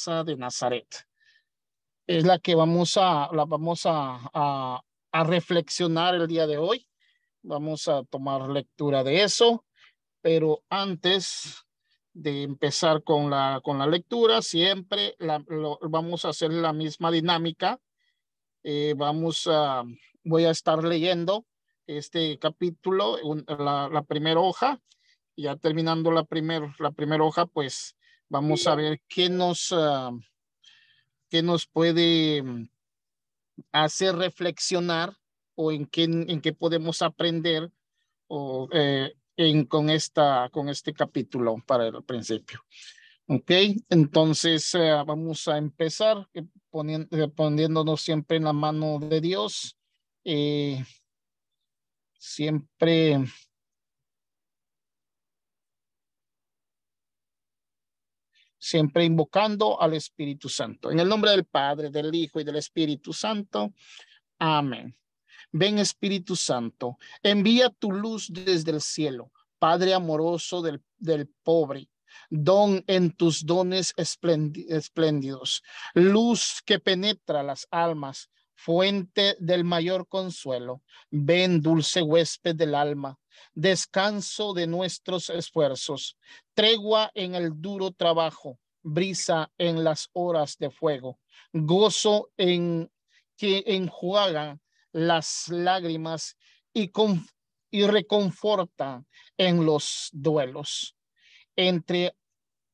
de Nazaret. Es la que vamos a reflexionar el día de hoy. Vamos a tomar lectura de eso, pero antes de empezar con la lectura, siempre vamos a hacer la misma dinámica. Voy a estar leyendo este capítulo, la primera hoja. Ya terminando la primera hoja, pues vamos a ver qué nos puede hacer reflexionar o en qué podemos aprender o, con este capítulo para el principio. Ok, entonces vamos a empezar poniéndonos siempre en la mano de Dios. Siempre invocando al Espíritu Santo. En el nombre del Padre, del Hijo y del Espíritu Santo. Amén. Ven, Espíritu Santo, envía tu luz desde el cielo, Padre amoroso del pobre. Don en tus dones espléndidos, luz que penetra las almas, fuente del mayor consuelo. Ven, dulce huésped del alma, descanso de nuestros esfuerzos, tregua en el duro trabajo, brisa en las horas de fuego, gozo que enjuagan las lágrimas y reconforta en los duelos.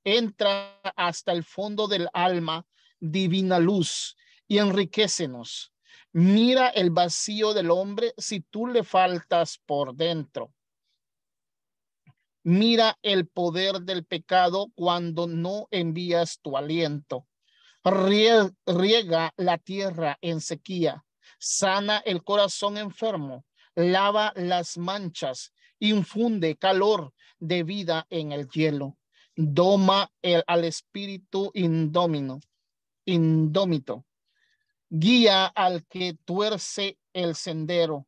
Entra hasta el fondo del alma, divina luz, y enriquécenos. Mira el vacío del hombre si tú le faltas por dentro. Mira el poder del pecado cuando no envías tu aliento. Riega la tierra en sequía, sana el corazón enfermo, lava las manchas, infunde calor de vida en el hielo, doma al espíritu indómito, guía al que tuerce el sendero,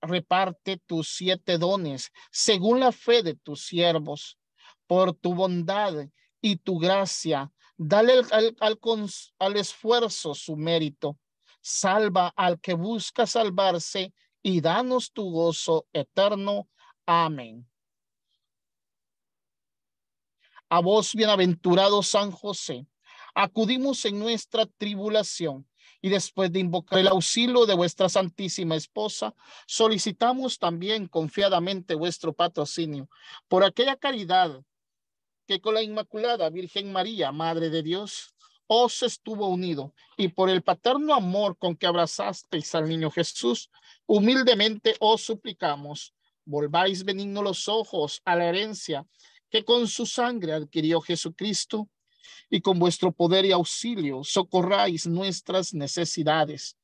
reparte tus 7 dones según la fe de tus siervos, por tu bondad y tu gracia. Dale al esfuerzo su mérito. Salva al que busca salvarse y danos tu gozo eterno. Amén. A vos, bienaventurado San José, acudimos en nuestra tribulación y después de invocar el auxilio de vuestra Santísima Esposa, solicitamos también confiadamente vuestro patrocinio por aquella caridad que con la Inmaculada Virgen María, Madre de Dios, os estuvo unido, y por el paterno amor con que abrazasteis al niño Jesús, humildemente os suplicamos, volváis benignos los ojos a la herencia que con su sangre adquirió Jesucristo, y con vuestro poder y auxilio socorráis nuestras necesidades.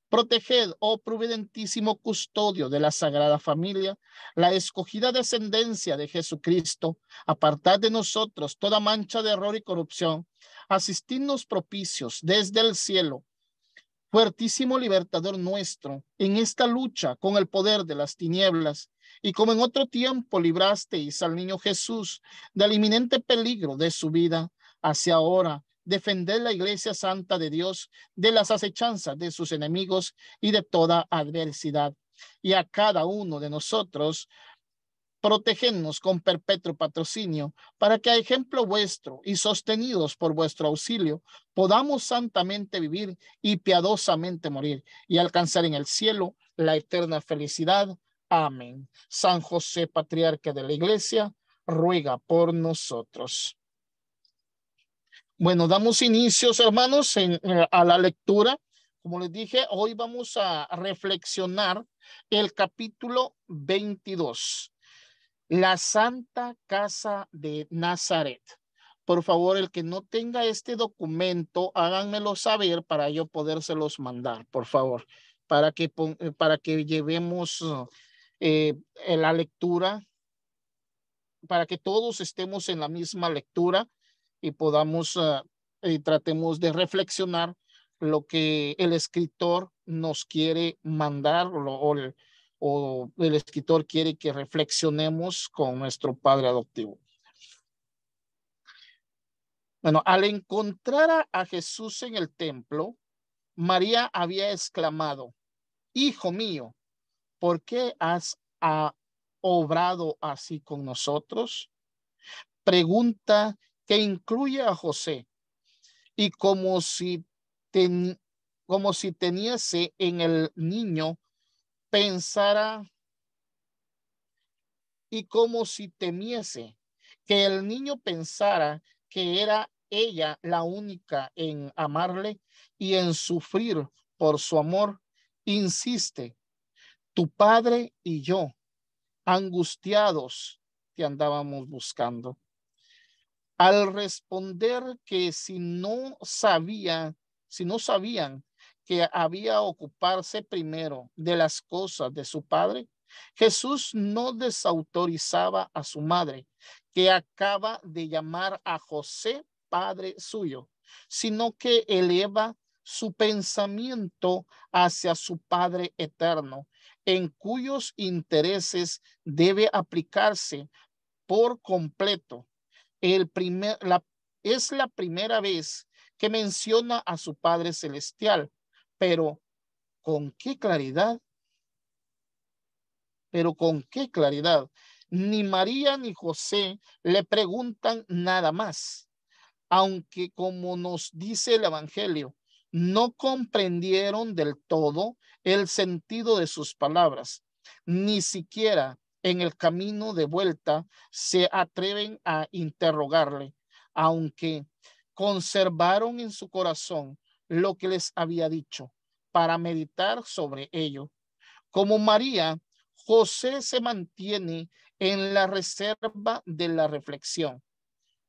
Proteged, oh prudentísimo custodio de la Sagrada Familia, la escogida descendencia de Jesucristo. Apartad de nosotros toda mancha de error y corrupción. Asistidnos propicios desde el cielo, fuertísimo libertador nuestro, en esta lucha con el poder de las tinieblas, y como en otro tiempo librasteis al niño Jesús del inminente peligro de su vida, hacia ahora defender la Iglesia Santa de Dios de las acechanzas de sus enemigos y de toda adversidad. Y a cada uno de nosotros, protegernos con perpetuo patrocinio, para que a ejemplo vuestro y sostenidos por vuestro auxilio, podamos santamente vivir y piadosamente morir y alcanzar en el cielo la eterna felicidad. Amén. San José, patriarca de la Iglesia, ruega por nosotros. Bueno, damos inicios, hermanos, a la lectura. Como les dije, hoy vamos a reflexionar el capítulo 22. La Santa Casa de Nazaret. Por favor, el que no tenga este documento, háganmelo saber para yo podérselos mandar, por favor, para que llevemos la lectura, para que todos estemos en la misma lectura y podamos y tratemos de reflexionar lo que el escritor nos quiere mandar o el escritor quiere que reflexionemos con nuestro padre adoptivo. Bueno, al encontrar a Jesús en el templo, María había exclamado, Hijo mío, ¿por qué has obrado así con nosotros? Pregunta que incluye a José y ten, como si teniese en el niño pensara y como si temiese que el niño pensara que era ella la única en amarle y en sufrir por su amor, insiste, tu padre y yo, angustiados, te andábamos buscando. Al responder que si no sabían que había ocuparse primero de las cosas de su padre, Jesús no desautorizaba a su madre, que acaba de llamar a José padre suyo, sino que eleva su pensamiento hacia su Padre eterno, en cuyos intereses debe aplicarse por completo. El primer, la, es la primera vez que menciona a su Padre Celestial, pero ¿con qué claridad? Pero ¿con qué claridad? Ni María ni José le preguntan nada más, aunque como nos dice el Evangelio, no comprendieron del todo el sentido de sus palabras, ni siquiera en el camino de vuelta se atreven a interrogarle, aunque conservaron en su corazón lo que les había dicho para meditar sobre ello. Como María, José se mantiene en la reserva de la reflexión.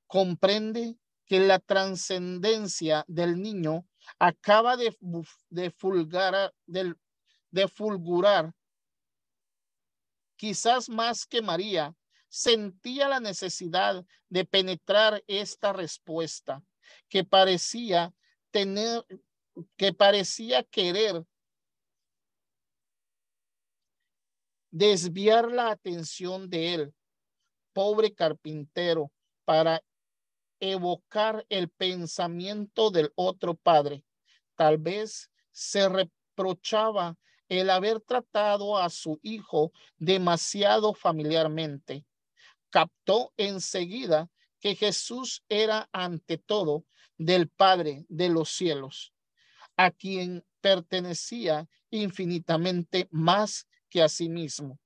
Comprende que la trascendencia del niño acaba de fulgurar, quizás más que María, sentía la necesidad de penetrar esta respuesta que parecía tener, que parecía querer desviar la atención de él, pobre carpintero, para evocar el pensamiento del otro padre. Tal vez se reprochaba el haber tratado a su hijo demasiado familiarmente. Captó enseguida que Jesús era ante todo del Padre de los cielos, a quien pertenecía infinitamente más que a sí mismo.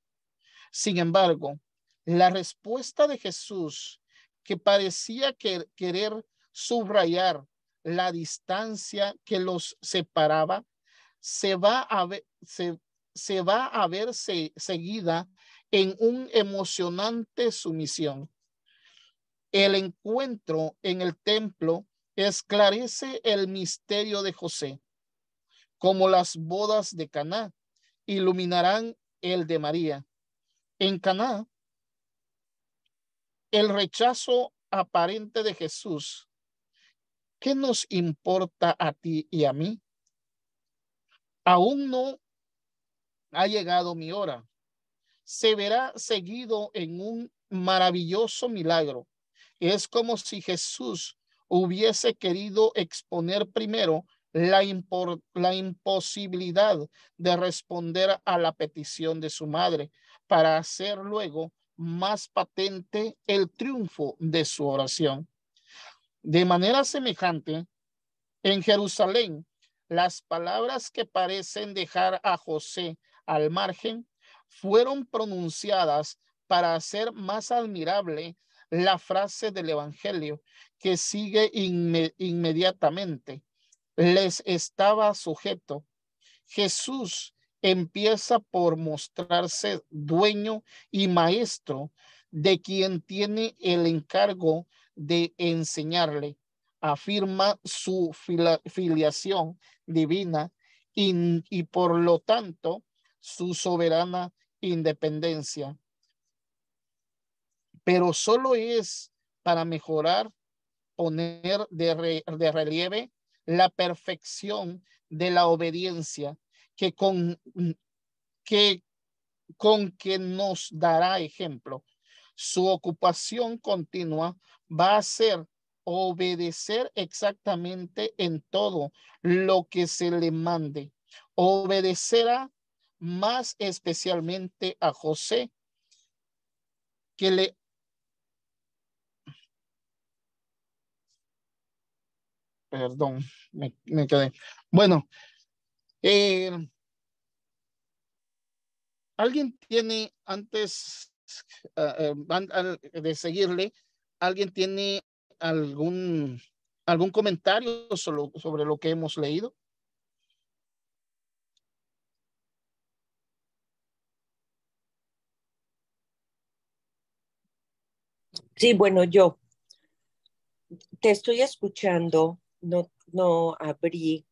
Sin embargo, la respuesta de Jesús, que parecía querer subrayar la distancia que los separaba, se va a ver, se va a ver seguida en un emocionante sumisión. El encuentro en el templo esclarece el misterio de José, como las bodas de Caná iluminarán el de María. En Caná, el rechazo aparente de Jesús, ¿qué nos importa a ti y a mí? Aún no ha llegado mi hora. Se verá seguido en un maravilloso milagro. Es como si Jesús hubiese querido exponer primero la imposibilidad de responder a la petición de su madre para hacer luego más patente el triunfo de su oración. De manera semejante, en Jerusalén, las palabras que parecen dejar a José al margen fueron pronunciadas para hacer más admirable la frase del Evangelio que sigue inmediatamente. Les estaba sujeto. Jesús empieza por mostrarse dueño y maestro de quien tiene el encargo de enseñarle. Afirma su filiación divina y por lo tanto su soberana independencia. Pero solo es para mejorar, poner de relieve la perfección de la obediencia que que con que nos dará ejemplo. Su ocupación continua va a ser obedecer exactamente en todo lo que se le mande. Obedecerá más especialmente a José, que le... Perdón, me quedé. Bueno, eh, ¿alguien tiene antes de seguirle, alguien tiene algún, algún comentario sobre lo que hemos leído? Sí, bueno, yo te estoy escuchando, no abrí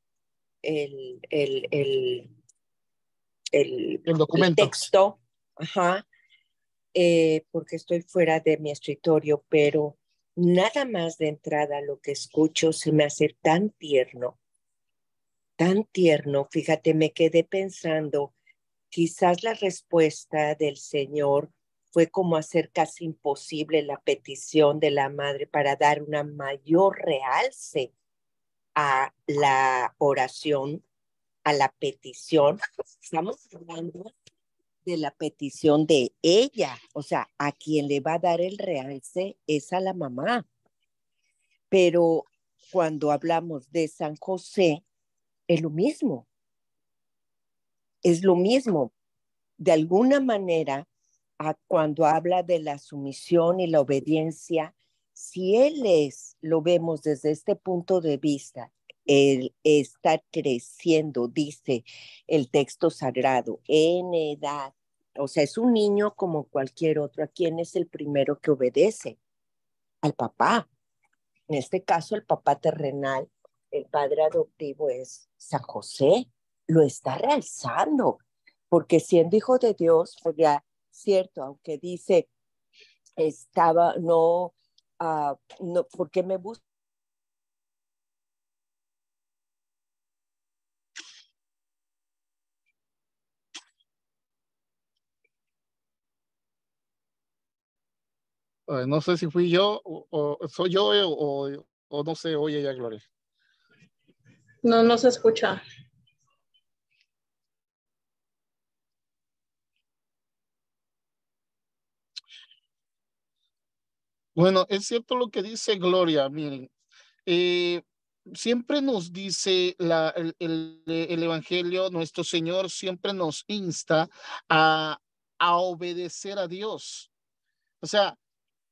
el, el, el, El el documento. texto, ajá, porque estoy fuera de mi escritorio, pero nada más de entrada lo que escucho se me hace tan tierno, fíjate, me quedé pensando, quizás la respuesta del Señor fue como hacer casi imposible la petición de la madre para dar una mayor realce a la oración, a la petición. Estamos hablando de la petición de ella, o sea, a quien le va a dar el realce es a la mamá. Pero cuando hablamos de San José, es lo mismo, es lo mismo. De alguna manera, cuando habla de la sumisión y la obediencia, si él lo vemos desde este punto de vista, él está creciendo, dice el texto sagrado, en edad. O sea, es un niño como cualquier otro. ¿A quién es el primero que obedece? Al papá. En este caso, el papá terrenal, el padre adoptivo es San José. Lo está realzando, porque siendo hijo de Dios, pues ya, cierto, aunque dice, estaba, no, no, ¿por qué me busca? No sé si fui yo o soy yo o no sé, oye ya, Gloria. No, no se escucha. Bueno, es cierto lo que dice Gloria, miren, eh, siempre nos dice el Evangelio, nuestro Señor siempre nos insta a, a obedecer a Dios. O sea,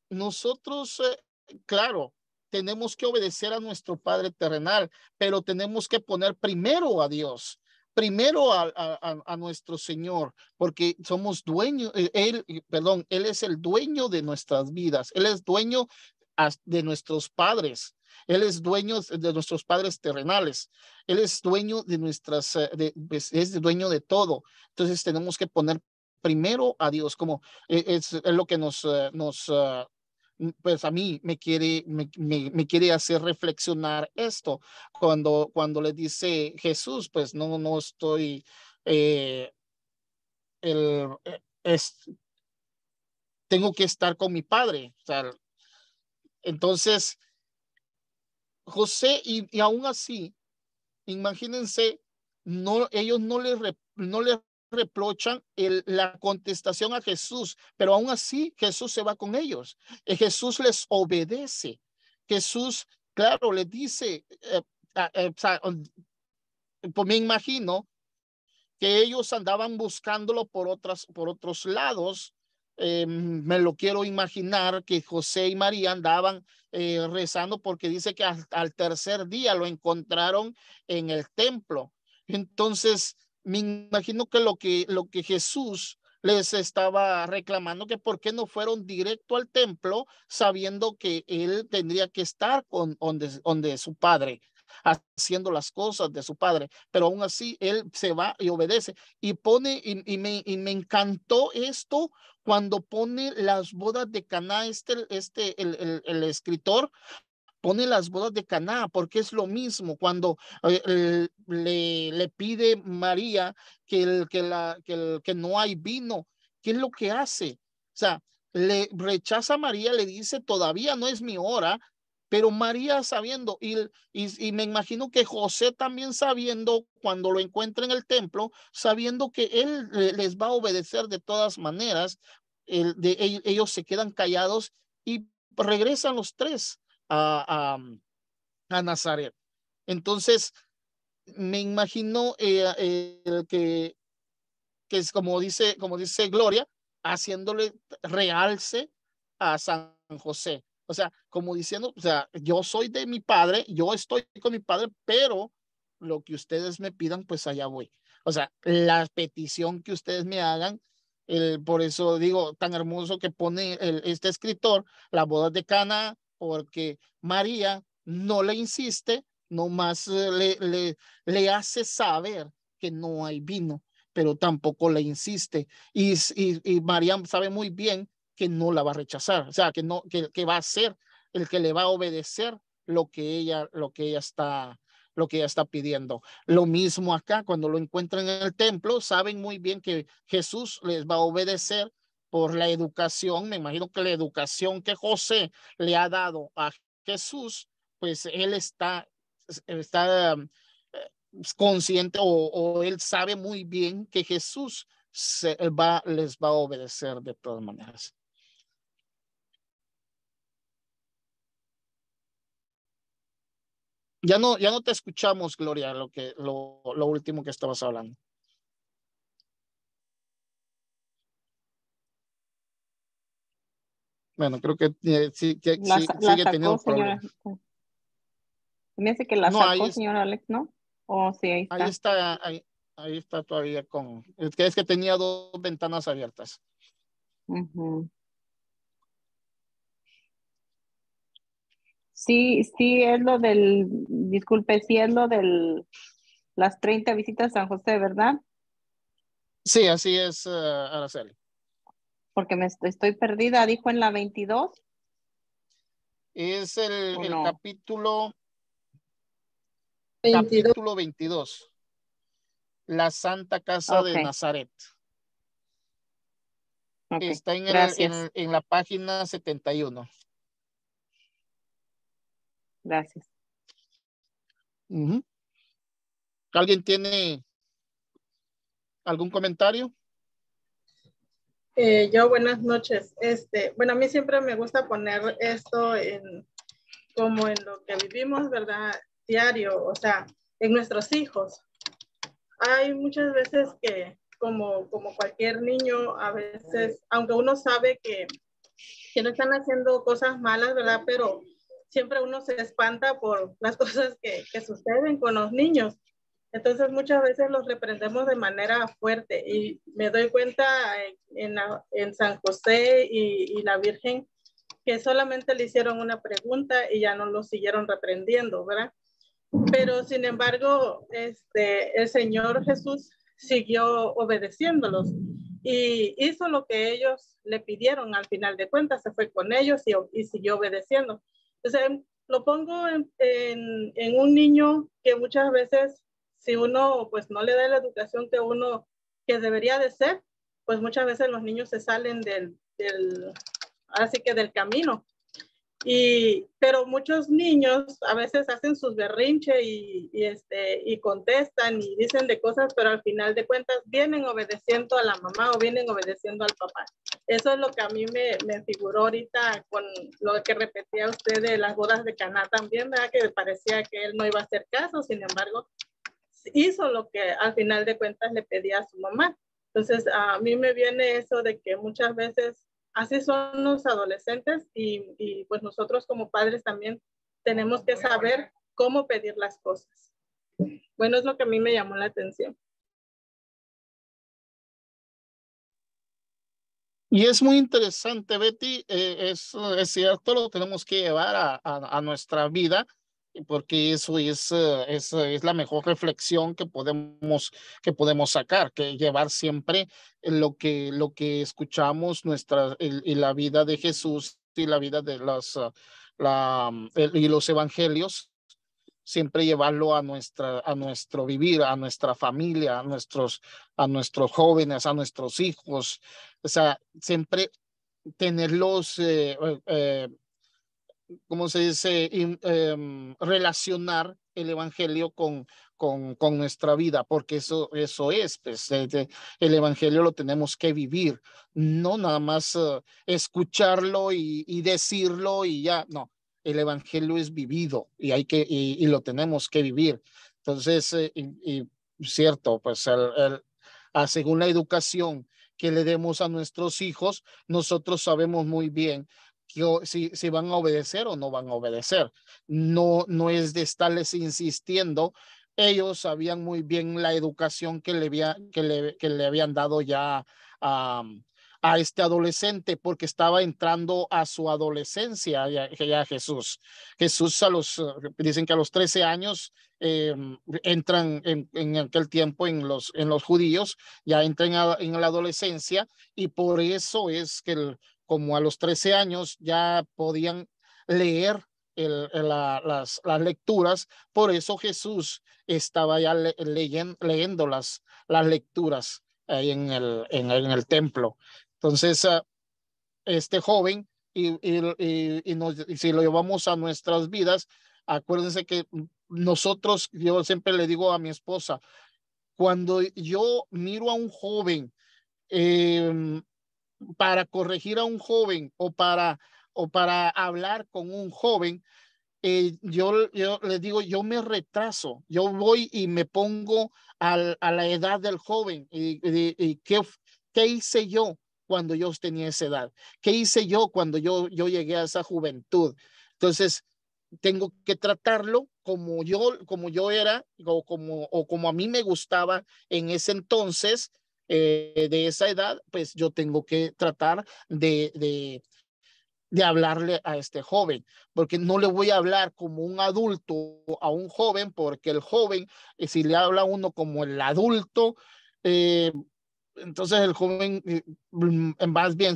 nosotros, claro, tenemos que obedecer a nuestro Padre terrenal, pero tenemos que poner primero a Dios, primero a nuestro Señor, porque somos dueños, perdón, Él es el dueño de nuestras vidas, Él es dueño de nuestros padres. Él es dueño de nuestros padres terrenales. Él es dueño de nuestras, pues, es dueño de todo. Entonces tenemos que poner primero a Dios, como es lo que pues a mí me quiere hacer reflexionar esto cuando le dice Jesús, pues no estoy, eh, el, es, tengo que estar con mi padre. O sea, entonces, José, y aún así, imagínense, ellos no le reprochan la contestación a Jesús, pero aún así Jesús se va con ellos. Jesús les obedece. Jesús, claro, les dice, o sea, pues me imagino que ellos andaban buscándolo por otros lados. Me lo quiero imaginar que José y María andaban rezando porque dice que al tercer día lo encontraron en el templo. Entonces, me imagino que lo que Jesús les estaba reclamando, que por qué no fueron directo al templo sabiendo que él tendría que estar donde su padre, haciendo las cosas de su padre, pero aún así él se va y obedece y pone, y me encantó esto cuando pone las bodas de Caná, el escritor pone las bodas de Caná, porque es lo mismo cuando le pide María que no hay vino. ¿Qué es lo que hace? O sea, le rechaza a María, le dice, todavía no es mi hora, pero María sabiendo, y me imagino que José también sabiendo, cuando lo encuentra en el templo, sabiendo que él les va a obedecer de todas maneras, ellos se quedan callados y regresan los tres a Nazaret. Entonces, me imagino que es como dice Gloria, haciéndole realce a San José. O sea, como diciendo, o sea, yo soy de mi padre, yo estoy con mi padre, pero lo que ustedes me pidan, pues allá voy. O sea, la petición que ustedes me hagan, por eso digo, tan hermoso que pone este escritor, la boda de Cana, porque María no le insiste, nomás le hace saber que no hay vino, pero tampoco le insiste. Y María sabe muy bien que no la va a rechazar, o sea, que va a ser el que le va a obedecer lo que ella está pidiendo. Lo mismo acá, cuando lo encuentran en el templo, saben muy bien que Jesús les va a obedecer por la educación. Me imagino que la educación que José le ha dado a Jesús, pues él está consciente o él sabe muy bien que Jesús les va a obedecer de todas maneras. Ya no te escuchamos, Gloria, lo último que estabas hablando. Bueno, creo que sigue teniendo problemas. Me hace que la no, sacó, señor Alex, ¿no? Oh, sí, ahí está. Ahí está todavía es que tenía dos ventanas abiertas. Sí, sí, es lo disculpe, sí es lo las 30 visitas a San José, ¿verdad? Sí, así es, Araceli. Porque estoy perdida, dijo en la 22. Es el no? capítulo 22. La Santa Casa de Nazaret. Okay. Está Gracias. en la página 71. Gracias. ¿Alguien tiene algún comentario? Yo, buenas noches. Bueno, a mí siempre me gusta poner esto como en lo que vivimos, ¿verdad? Diario, o sea, en nuestros hijos. Hay muchas veces que, como cualquier niño, a veces, aunque uno sabe que no están haciendo cosas malas, ¿verdad? Pero siempre uno se espanta por las cosas que suceden con los niños. Entonces muchas veces los reprendemos de manera fuerte y me doy cuenta en San José y la Virgen que solamente le hicieron una pregunta y ya no lo siguieron reprendiendo, ¿verdad? Pero sin embargo, el Señor Jesús siguió obedeciéndolos y hizo lo que ellos le pidieron. Al final de cuentas se fue con ellos y siguió obedeciendo. Entonces lo pongo en un niño que muchas veces, si uno pues no le da la educación que debería de ser, pues muchas veces los niños se salen así que del camino. Pero muchos niños a veces hacen sus berrinches y contestan y dicen de cosas, pero al final de cuentas vienen obedeciendo a la mamá o vienen obedeciendo al papá. Eso es lo que a mí me figuró ahorita con lo que repetía usted de las bodas de Caná también, ¿verdad? Que parecía que él no iba a hacer caso, sin embargo, hizo lo que al final de cuentas le pedía a su mamá. Entonces, a mí me viene eso de que muchas veces así son los adolescentes y pues nosotros como padres también tenemos que saber cómo pedir las cosas. Bueno, es lo que a mí me llamó la atención. Y es muy interesante, Betty, es cierto, lo tenemos que llevar a nuestra vida, porque eso es la mejor reflexión que podemos sacar, que llevar siempre lo que escuchamos y la vida de Jesús y la vida de y los evangelios, siempre llevarlo a nuestro vivir, a nuestra familia, a nuestros jóvenes, a nuestros hijos. O sea, siempre tenerlos ¿cómo se dice? Relacionar el evangelio con nuestra vida, porque eso es, pues, el evangelio lo tenemos que vivir, no nada más escucharlo y decirlo y ya, no, el evangelio es vivido y y lo tenemos que vivir. Entonces, cierto, pues según la educación que le demos a nuestros hijos, nosotros sabemos muy bien si van a obedecer o no van a obedecer. No es de estarles insistiendo. Ellos sabían muy bien la educación que le habían dado ya a este adolescente, porque estaba entrando a su adolescencia ya Jesús. Jesús dicen que a los 13 años entran en aquel tiempo en los judíos, ya entran en la adolescencia, y por eso es que como a los 13 años ya podían leer las lecturas, por eso Jesús estaba ya leyendo las lecturas ahí en el templo. Entonces, este joven, y si lo llevamos a nuestras vidas, acuérdense que nosotros, yo siempre le digo a mi esposa, cuando yo miro a un joven, eh, para corregir a un joven o para hablar con un joven, yo les digo, yo me retraso, yo voy y me pongo a la edad del joven y ¿qué hice yo cuando yo tenía esa edad? ¿Qué hice yo cuando yo llegué a esa juventud? Entonces, tengo que tratarlo como yo era o como a mí me gustaba en ese entonces, de esa edad, pues yo tengo que tratar de hablarle a este joven, porque no le voy a hablar como un adulto a un joven, porque el joven, si le habla a uno como el adulto, eh, entonces el joven, más bien,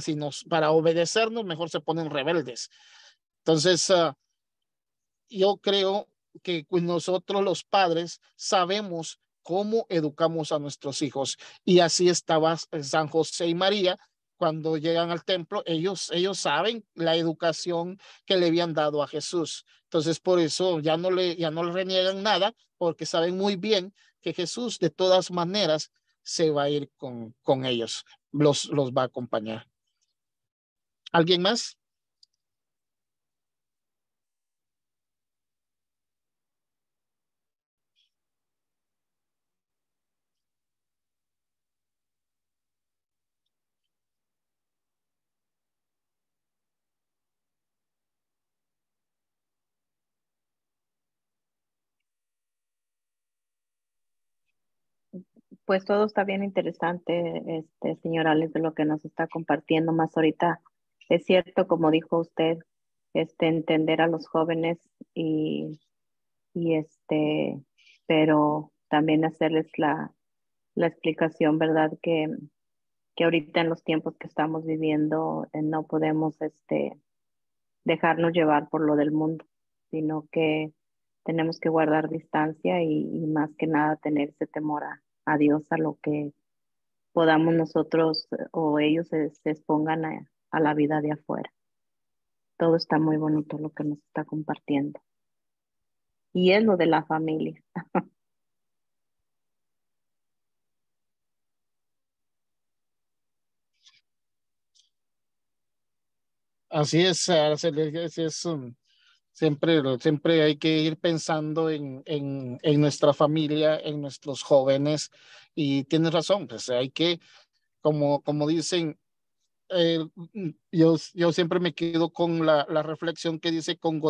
para obedecernos, mejor se ponen rebeldes. Entonces, yo creo que nosotros los padres sabemos cómo educamos a nuestros hijos, y así estaba San José y María. Cuando llegan al templo, ellos saben la educación que le habían dado a Jesús. Entonces, por eso ya no le reniegan nada, porque saben muy bien que Jesús de todas maneras se va a ir con ellos, los va a acompañar. ¿Alguien más? Pues todo está bien interesante, señor Alex, de lo que nos está compartiendo más ahorita. Es cierto, como dijo usted, entender a los jóvenes y pero también hacerles la explicación, ¿verdad? Que ahorita en los tiempos que estamos viviendo, no podemos, dejarnos llevar por lo del mundo, sino que tenemos que guardar distancia y más que nada tener ese temor a Dios, a lo que podamos nosotros o ellos se expongan a la vida de afuera. Todo está muy bonito lo que nos está compartiendo. Y es lo de la familia. Así es, Araceli, siempre hay que ir pensando en nuestra familia, en nuestros jóvenes, y tienes razón, pues hay que, como dicen, eh, yo siempre me quedo con la reflexión que dice, con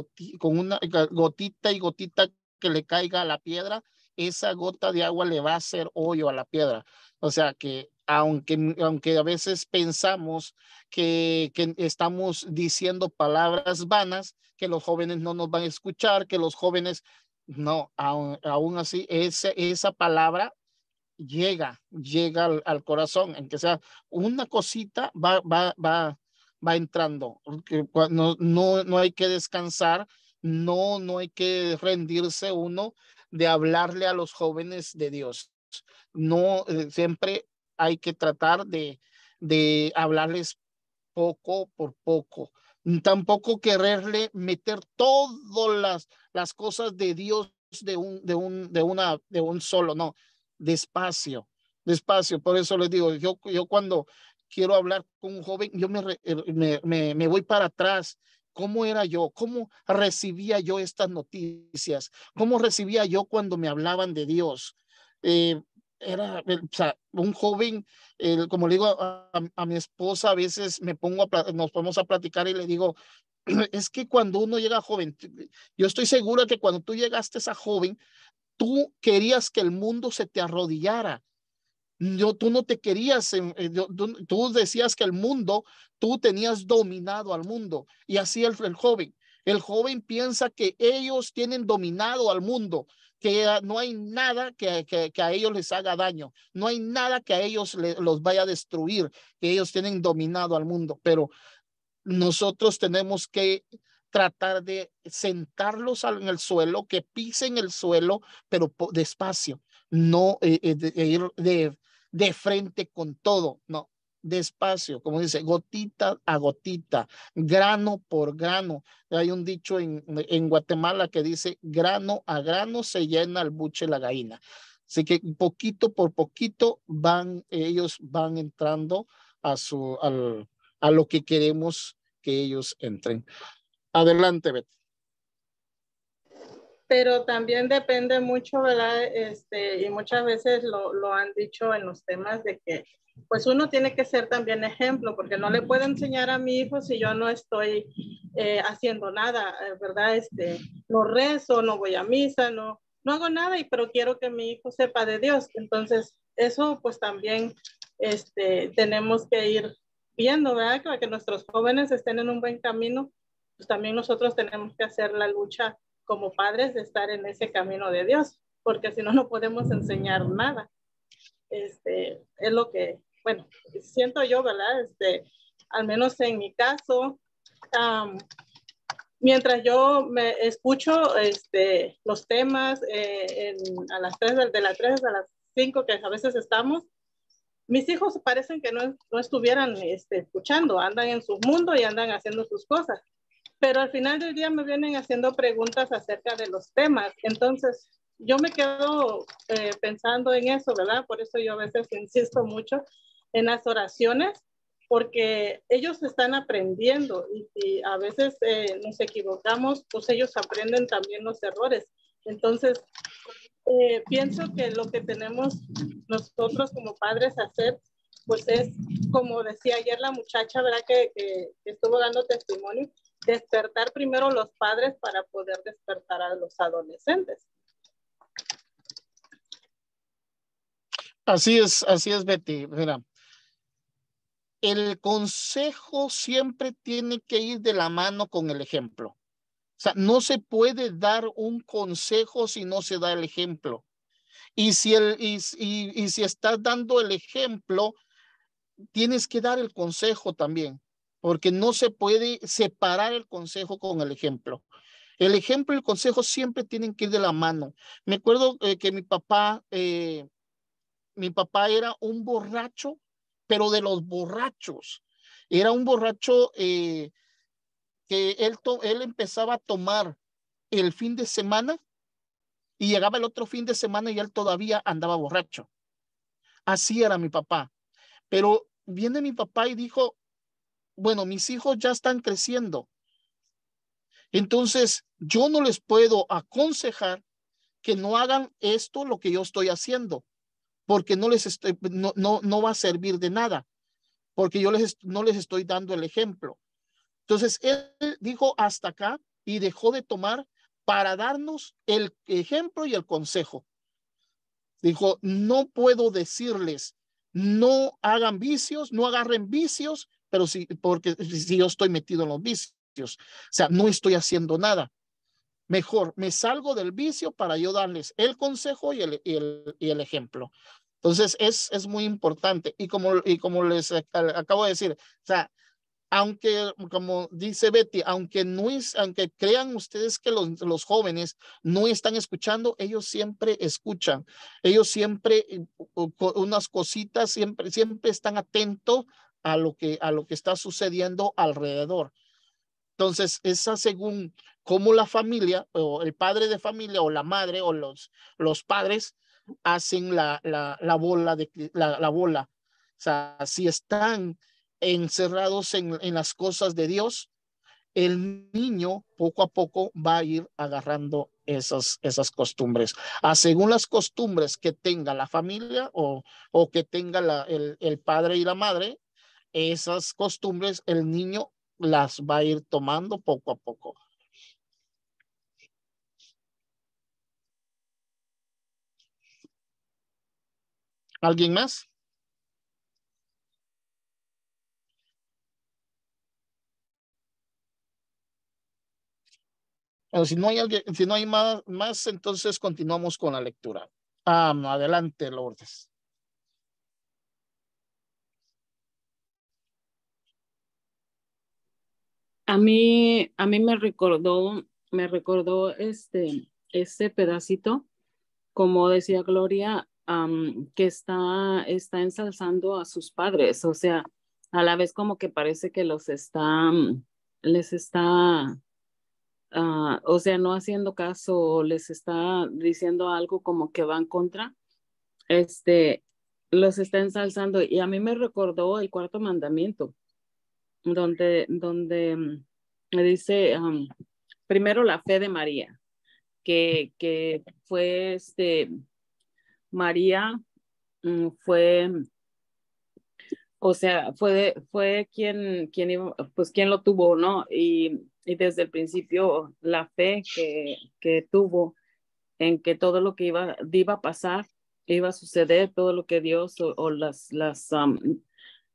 una gotita y gotita que le caiga a la piedra, esa gota de agua le va a hacer hoyo a la piedra. O sea que aunque a veces pensamos que estamos diciendo palabras vanas, que los jóvenes no nos van a escuchar, que los jóvenes, no, aún así, esa palabra llega al corazón, en que sea una cosita va entrando. No hay que descansar, no hay que rendirse uno de hablarle a los jóvenes de Dios. No, siempre hay que tratar de hablarles poco por poco, Tampoco quererle meter todas las cosas de Dios de un solo, no, despacio, despacio. Por eso les digo, yo cuando quiero hablar con un joven, yo me voy para atrás. ¿Cómo era yo? ¿Cómo recibía yo estas noticias? ¿Cómo recibía yo cuando me hablaban de Dios? Era, o sea, un joven, como le digo a mi esposa, a veces nos ponemos a platicar y le digo, es que cuando uno llega joven, yo estoy segura que cuando tú llegaste a joven, tú querías que el mundo se te arrodillara. Tú no te querías, tú decías que el mundo, tú tenías dominado al mundo. Y así el joven. El joven piensa que ellos tienen dominado al mundo, que no hay nada que a ellos les haga daño, no hay nada que a ellos los vaya a destruir, que ellos tienen dominado al mundo. Pero nosotros tenemos que tratar de sentarlos en el suelo, que pisen el suelo, pero despacio, no ir de frente con todo, no, despacio, como dice, gotita a gotita, grano por grano. Hay un dicho en Guatemala que dice, grano a grano se llena el buche la gallina. Así que poquito por poquito ellos van entrando a lo que queremos que ellos entren. Adelante, Betty. Pero también depende mucho, ¿verdad? Y muchas veces lo han dicho en los temas de que pues uno tiene que ser también ejemplo, porque no le puedo enseñar a mi hijo si yo no estoy haciendo nada, ¿verdad? No rezo, no voy a misa, no hago nada, pero quiero que mi hijo sepa de Dios. Entonces, eso pues también tenemos que ir viendo, ¿verdad? Para que nuestros jóvenes estén en un buen camino, pues también nosotros tenemos que hacer la lucha como padres de estar en ese camino de Dios, porque si no, no podemos enseñar nada. Es lo que, bueno, siento yo, ¿verdad? Al menos en mi caso, mientras yo me escucho los temas a las 3, de las 3 a las 5 que a veces estamos, mis hijos parecen que no estuvieran escuchando, andan en su mundo y andan haciendo sus cosas. Pero al final del día me vienen haciendo preguntas acerca de los temas. Entonces, yo me quedo pensando en eso, ¿verdad? Por eso yo a veces insisto mucho en las oraciones, porque ellos están aprendiendo y si a veces nos equivocamos, pues ellos aprenden también los errores. Entonces, pienso que lo que tenemos nosotros como padres hacer, pues es, como decía ayer la muchacha, ¿verdad? Que estuvo dando testimonio, despertar primero los padres para poder despertar a los adolescentes. Así es, Betty. Mira, el consejo siempre tiene que ir de la mano con el ejemplo. O sea, no se puede dar un consejo si no se da el ejemplo. Y si estás dando el ejemplo, tienes que dar el consejo también, porque no se puede separar el consejo con el ejemplo. El ejemplo y el consejo siempre tienen que ir de la mano. Me acuerdo que mi papá era un borracho, pero de los borrachos. Era un borracho que él empezaba a tomar el fin de semana y llegaba el otro fin de semana y él todavía andaba borracho. Así era mi papá. Pero viene mi papá y dijo, bueno, mis hijos ya están creciendo. Entonces, yo no les puedo aconsejar que no hagan esto, lo que yo estoy haciendo, porque no va a servir de nada, porque no les estoy dando el ejemplo. Entonces, él dijo hasta acá y dejó de tomar para darnos el ejemplo y el consejo. Dijo, no puedo decirles, no hagan vicios, no agarren vicios, pero sí, porque si yo estoy metido en los vicios, o sea, no estoy haciendo nada. Mejor me salgo del vicio para yo darles el consejo y el ejemplo. Entonces, es muy importante. Y como les acabo de decir, o sea, aunque, como dice Betty, aunque crean ustedes que los jóvenes no están escuchando, ellos siempre escuchan. Ellos siempre, unas cositas, siempre están atentos a lo que está sucediendo alrededor. Entonces, esa según cómo la familia o el padre de familia o la madre o los padres hacen la bola, la bola. O sea, si están encerrados en las cosas de Dios, el niño poco a poco va a ir agarrando esas costumbres. Según las costumbres que tenga la familia o que tenga el padre y la madre, esas costumbres el niño las va a ir tomando poco a poco. ¿Alguien más? Si no hay alguien, si no hay más, entonces continuamos con la lectura. Adelante, Lourdes. A mí me recordó este pedacito, como decía Gloria, que está ensalzando a sus padres, o sea, a la vez como que parece que les está, o sea, no haciendo caso, les está diciendo algo como que va en contra, este, los está ensalzando. Y a mí me recordó el cuarto mandamiento, donde me dice, primero la fe de María, que fue María, fue, o sea, fue quien iba, pues quien lo tuvo, ¿no? Y desde el principio la fe que tuvo en que todo lo que iba a pasar, iba a suceder, todo lo que Dios o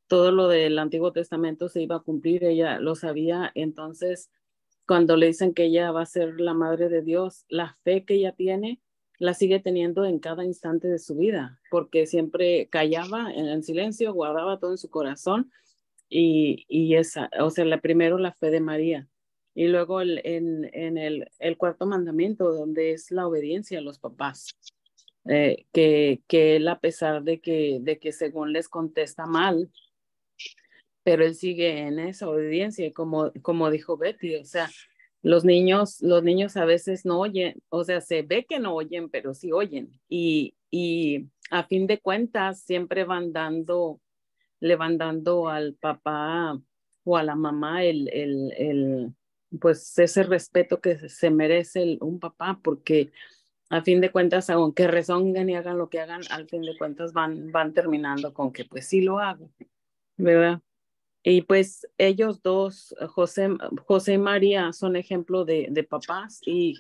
todo lo del Antiguo Testamento se iba a cumplir, ella lo sabía. Entonces, cuando le dicen que ella va a ser la madre de Dios, la fe que ella tiene la sigue teniendo en cada instante de su vida, porque siempre callaba en el silencio, guardaba todo en su corazón y esa, o sea, primero la fe de María y luego en el cuarto mandamiento, donde es la obediencia a los papás, que él, a pesar de que según les contesta mal, pero él sigue en esa obediencia, como dijo Betty, o sea, los niños a veces no oyen, o sea, se ve que no oyen, pero sí oyen, y a fin de cuentas siempre le van dando al papá o a la mamá pues ese respeto que se merece un papá, porque a fin de cuentas, aunque rezonguen y hagan lo que hagan, al fin de cuentas van terminando con que pues sí lo hago, ¿verdad? Y pues ellos dos, José y María, son ejemplo de papás y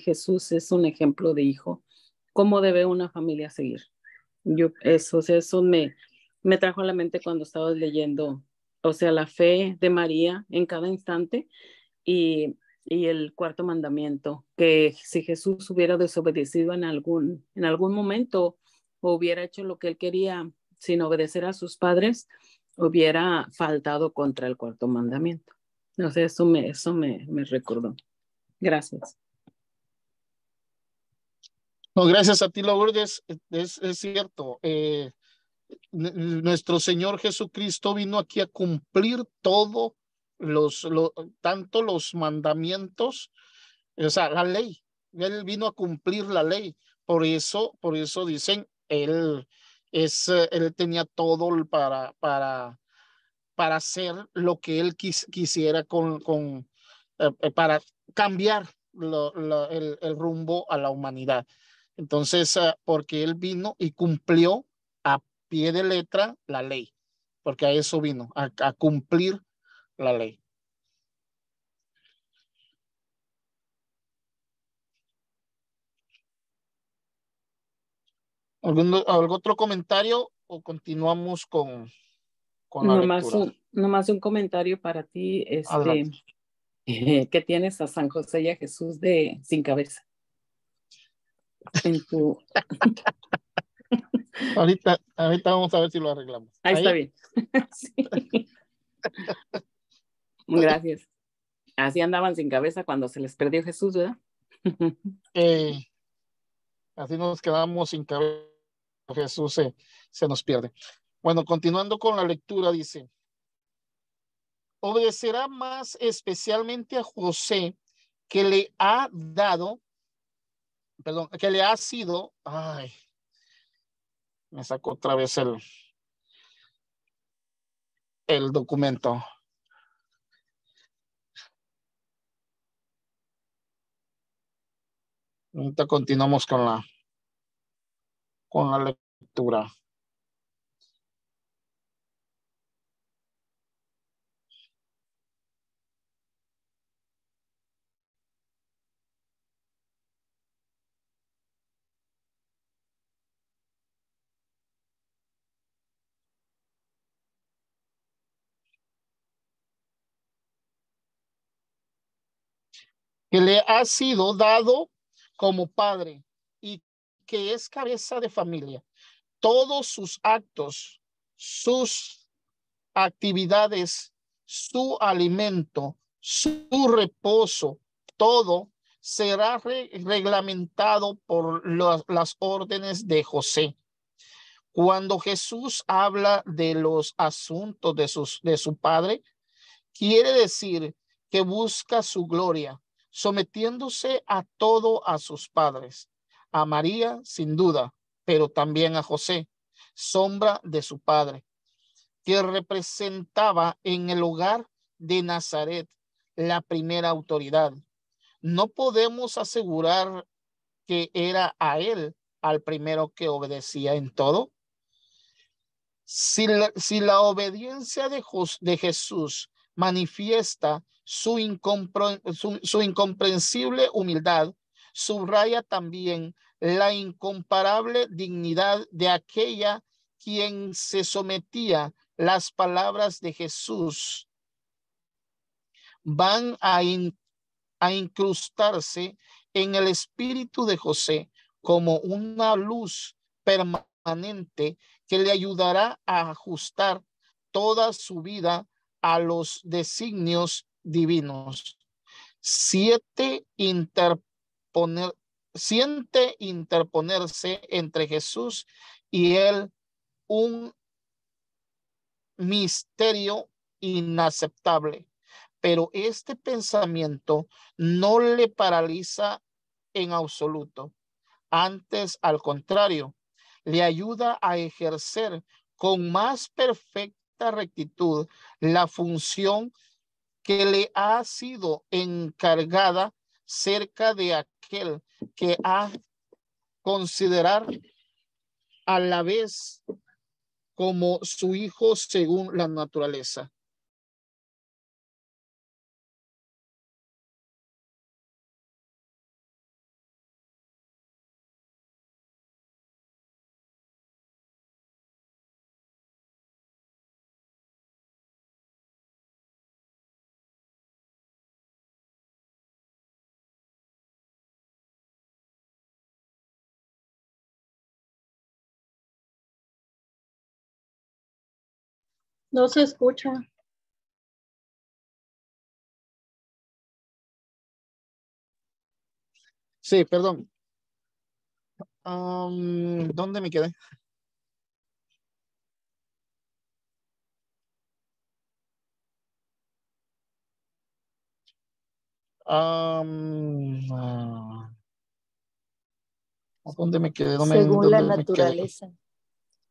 Jesús es un ejemplo de hijo. ¿Cómo debe una familia seguir? Eso me trajo a la mente cuando estaba leyendo, o sea, la fe de María en cada instante y el cuarto mandamiento, que si Jesús hubiera desobedecido en algún momento o hubiera hecho lo que él quería sin obedecer a sus padres, hubiera faltado contra el cuarto mandamiento. No sé, eso me recordó. Gracias. No, gracias a ti, Lourdes. Es cierto. Nuestro Señor Jesucristo vino aquí a cumplir todo tanto los mandamientos, o sea, la ley. Él vino a cumplir la ley. Por eso dicen, él tenía todo para hacer lo que él quisiera para cambiar el rumbo a la humanidad. Entonces, porque él vino y cumplió a pie de letra la ley, porque a eso vino, a cumplir la ley. ¿Algún otro comentario o continuamos con la lectura? Nomás un comentario para ti, que tienes a San José y a Jesús sin cabeza. En tu... ahorita vamos a ver si lo arreglamos. Ahí está bien. Sí. Gracias. Así andaban sin cabeza cuando se les perdió Jesús, ¿verdad? Así nos quedamos sin cabeza. Jesús se nos pierde. Bueno, continuando con la lectura, dice: obedecerá más especialmente a José, que le ha dado, perdón, que le ha sido, ay, me sacó otra vez el documento. Ahorita continuamos con la lectura. Que le ha sido dado como padre y que es cabeza de familia. Todos sus actos, sus actividades, su alimento, su reposo, todo será reglamentado por las órdenes de José. Cuando Jesús habla de los asuntos de su padre, quiere decir que busca su gloria, sometiéndose a todo a sus padres, a María sin duda, pero también a José, sombra de su padre, que representaba en el hogar de Nazaret la primera autoridad. No podemos asegurar que era a él al primero que obedecía en todo. Si la obediencia de Jesús manifiesta su incomprensible humildad, subraya también la incomparable dignidad de aquella quien se sometía. Las palabras de Jesús van a incrustarse en el espíritu de José como una luz permanente que le ayudará a ajustar toda su vida a los designios divinos. Siente interponerse entre Jesús y él un misterio inaceptable, pero este pensamiento no le paraliza en absoluto. Antes, al contrario, le ayuda a ejercer con más perfecta rectitud la función que le ha sido encargada cerca de aquel que ha considerar a la vez como su hijo según la naturaleza. No se escucha. Sí, perdón. ¿Dónde me quedé? ¿Dónde me quedé? Según la ¿Dónde me quedé? naturaleza.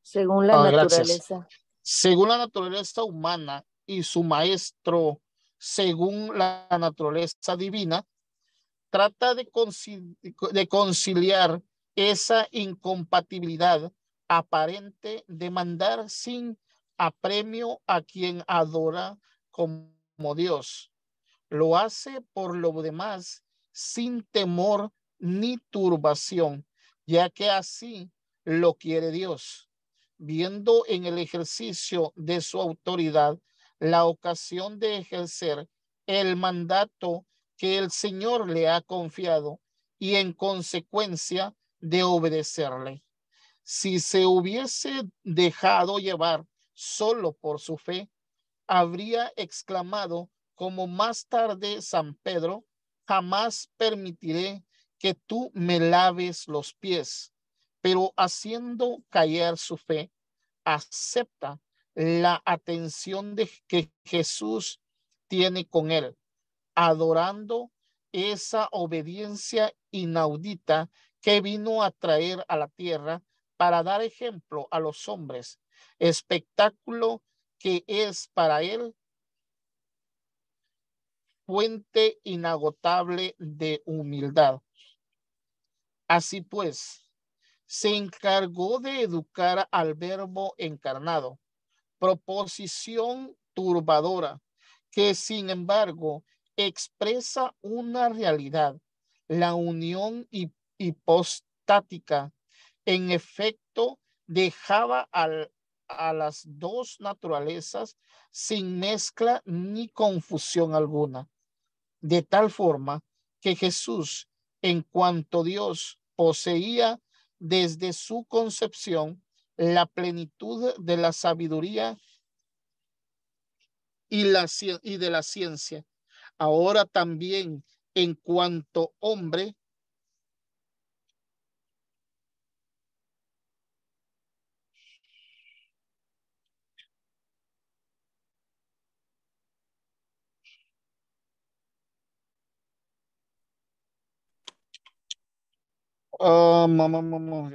Según la Gracias. naturaleza. Según la naturaleza humana y su maestro, según la naturaleza divina, trata de conciliar esa incompatibilidad aparente de mandar sin apremio a quien adora como Dios. Lo hace por lo demás sin temor ni turbación, ya que así lo quiere Dios, viendo en el ejercicio de su autoridad la ocasión de ejercer el mandato que el Señor le ha confiado y en consecuencia de obedecerle. Si se hubiese dejado llevar solo por su fe, habría exclamado, como más tarde San Pedro, jamás permitiré que tú me laves los pies. Pero haciendo caer su fe, acepta la atención de que Jesús tiene con él, adorando esa obediencia inaudita que vino a traer a la tierra para dar ejemplo a los hombres, espectáculo que es para él fuente inagotable de humildad. Así pues, se encargó de educar al Verbo encarnado, proposición turbadora, que sin embargo expresa una realidad, la unión hipostática. En efecto, dejaba a las dos naturalezas sin mezcla ni confusión alguna, de tal forma que Jesús, en cuanto Dios, poseía desde su concepción la plenitud de la sabiduría y de la ciencia. Ahora también, en cuanto hombre,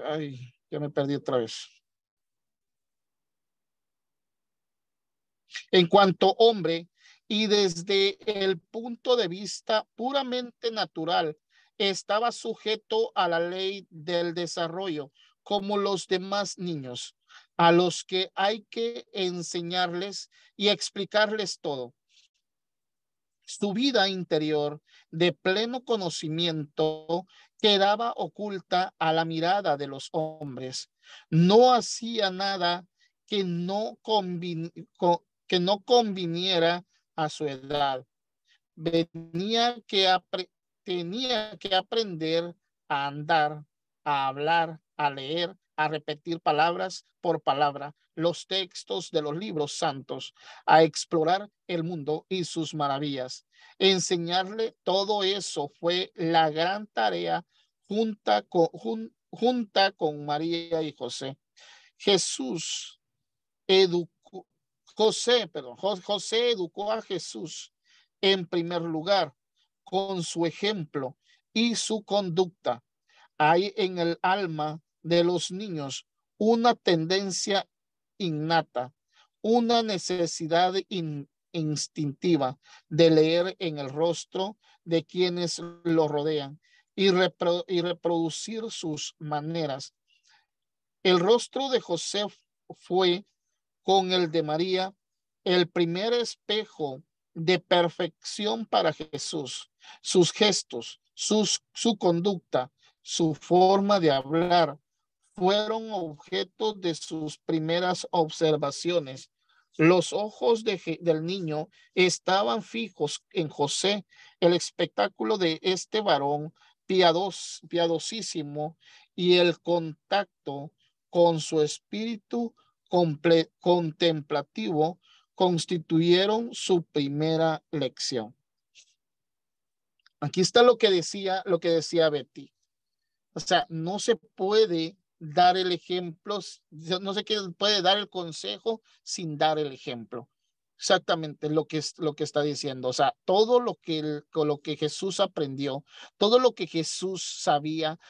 ay, ya me perdí otra vez. En cuanto hombre, y desde el punto de vista puramente natural, estaba sujeto a la ley del desarrollo, como los demás niños, a los que hay que enseñarles y explicarles todo. Su vida interior de pleno conocimiento quedaba oculta a la mirada de los hombres. No hacía nada que no conviniera a su edad. Tenía que aprender a andar, a hablar, a leer, a repetir palabras por palabra los textos de los libros santos, a explorar el mundo y sus maravillas. Enseñarle todo eso fue la gran tarea junta con María y José. José educó a Jesús en primer lugar con su ejemplo y su conducta. Hay en el alma de los niños una tendencia innata, una necesidad instintiva de leer en el rostro de quienes lo rodean y reproducir sus maneras. El rostro de José fue, con el de María, el primer espejo de perfección para Jesús. Sus gestos, su conducta, su forma de hablar fueron objeto de sus primeras observaciones. Los ojos del niño estaban fijos en José. El espectáculo de este varón piadosísimo y el contacto con su espíritu contemplativo constituyeron su primera lección. Aquí está lo que decía Betty. O sea, no se puede dar el ejemplo, no se puede dar el consejo sin dar el ejemplo. Exactamente lo que está diciendo. O sea, todo lo que Jesús aprendió, todo lo que Jesús sabía,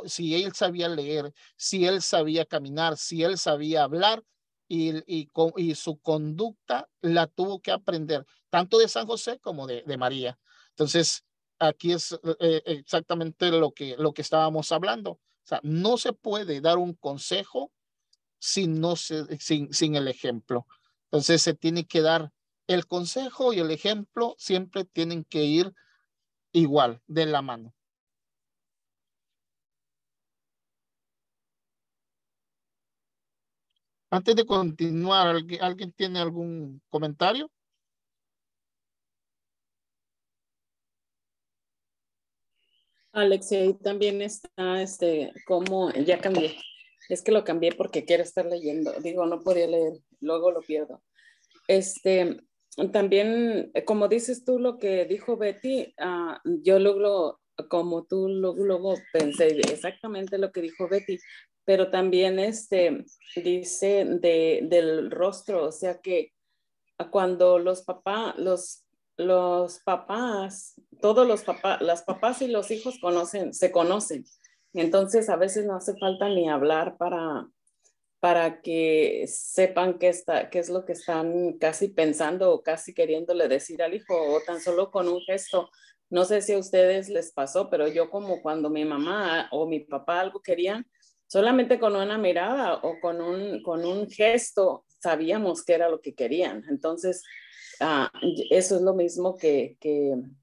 si él sabía leer, si él sabía caminar, si él sabía hablar y su conducta la tuvo que aprender tanto de San José como de María. Entonces, aquí es exactamente lo que estábamos hablando. O sea, no se puede dar un consejo sin el ejemplo. Entonces se tiene que dar el consejo y el ejemplo, siempre tienen que ir igual, de la mano. Antes de continuar, ¿alguien tiene algún comentario? Alex, ahí también está, como ya cambié. Es que lo cambié porque quiero estar leyendo. Digo, no podía leer, luego lo pierdo. También, como dices tú lo que dijo Betty, yo luego, como tú luego pensé exactamente lo que dijo Betty, pero también dice del rostro, o sea que cuando los papás, todos los papás, las papás y los hijos se conocen. Entonces a veces no hace falta ni hablar para que sepan qué es lo que están casi pensando o casi queriéndole decir al hijo, o tan solo con un gesto. No sé si a ustedes les pasó, pero yo como cuando mi mamá o mi papá algo querían, solamente con una mirada o con un gesto sabíamos qué era lo que querían. Entonces, eso es lo mismo que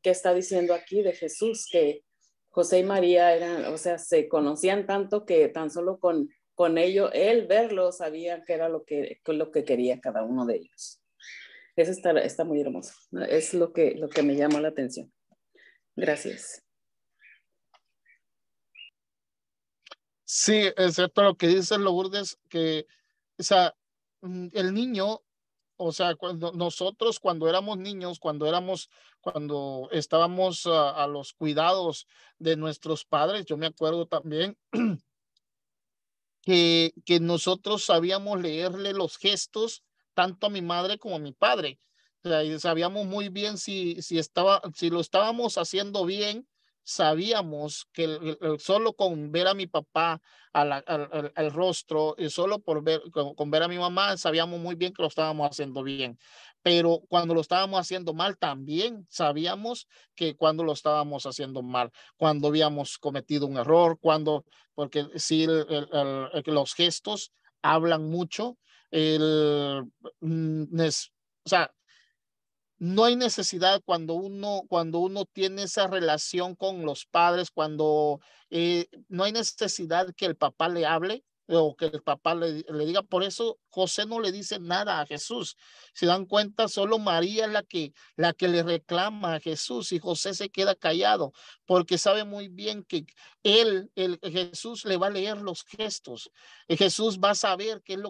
está diciendo aquí de Jesús, que José y María eran, o sea, se conocían tanto que tan solo con ello, él verlo, sabía qué era lo que quería cada uno de ellos. Eso está muy hermoso. Es lo que me llamó la atención. Gracias. Sí, es cierto lo que dice Lourdes, que, o sea, el niño, o sea, cuando éramos niños, cuando estábamos a los cuidados de nuestros padres, yo me acuerdo también que nosotros sabíamos leerle los gestos tanto a mi madre como a mi padre. O sea, y sabíamos muy bien si lo estábamos haciendo bien, sabíamos que solo con ver a mi papá al rostro y solo con ver a mi mamá, sabíamos muy bien que lo estábamos haciendo bien. Pero cuando lo estábamos haciendo mal, también sabíamos que cuando lo estábamos haciendo mal, cuando habíamos cometido un error, porque sí, los gestos hablan mucho. El, o sea, no hay necesidad cuando uno tiene esa relación con los padres, cuando no hay necesidad que el papá le hable o que el papá le diga. Por eso José no le dice nada a Jesús. Si dan cuenta, solo María es la que le reclama a Jesús, y José se queda callado porque sabe muy bien que Jesús le va a leer los gestos. Jesús va a saber qué es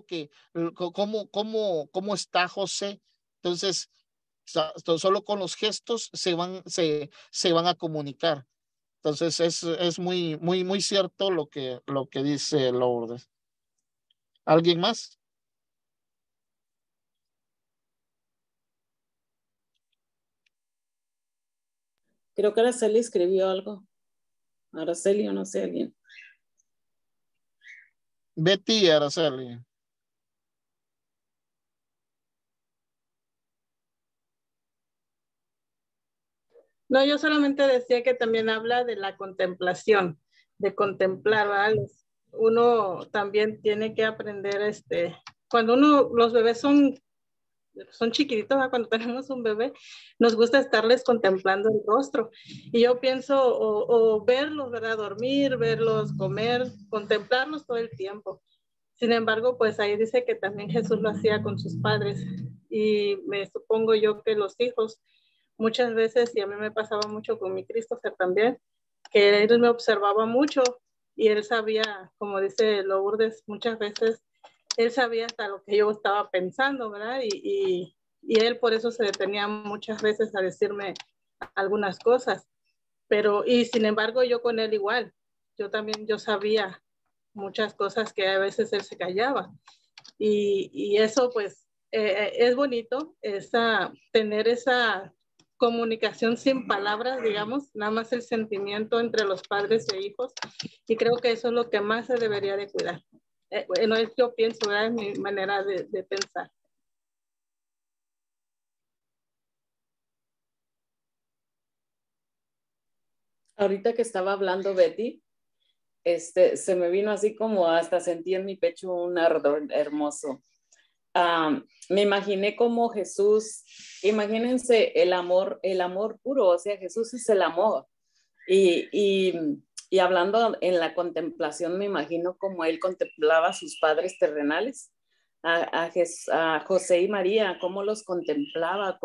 cómo está José. Entonces, solo con los gestos se van a comunicar. Entonces es muy cierto lo que dice Lourdes. ¿Alguien más? Creo que Araceli escribió algo. Araceli o no sé, alguien. Betty y Araceli. No, yo solamente decía que también habla de la contemplación, de contemplar, ¿verdad? Uno también tiene que aprender, cuando los bebés son chiquititos, ¿verdad? Cuando tenemos un bebé, nos gusta estarles contemplando el rostro. Y yo pienso, o verlos, ¿verdad? Dormir, verlos comer, contemplarlos todo el tiempo. Sin embargo, pues ahí dice que también Jesús lo hacía con sus padres. Y me supongo yo que los hijos, muchas veces, y a mí me pasaba mucho con mi Christopher también, que él me observaba mucho y él sabía, como dice Lourdes, muchas veces él sabía hasta lo que yo estaba pensando, ¿verdad? Y él por eso se detenía muchas veces a decirme algunas cosas. Pero, y sin embargo, yo con él igual. Yo sabía muchas cosas que a veces él se callaba. Y eso, pues, es bonito, tener esa comunicación sin palabras, digamos, nada más el sentimiento entre los padres e hijos. Y creo que eso es lo que más se debería de cuidar. Bueno, yo pienso, ¿verdad? Es mi manera de pensar. Ahorita que estaba hablando Betty, se me vino así como hasta sentí en mi pecho un ardor hermoso. Me imaginé como Jesús, imagínense el amor puro, o sea, Jesús es el amor. Y hablando en la contemplación, me imagino como él contemplaba a sus padres terrenales, a José y María, cómo los contemplaba,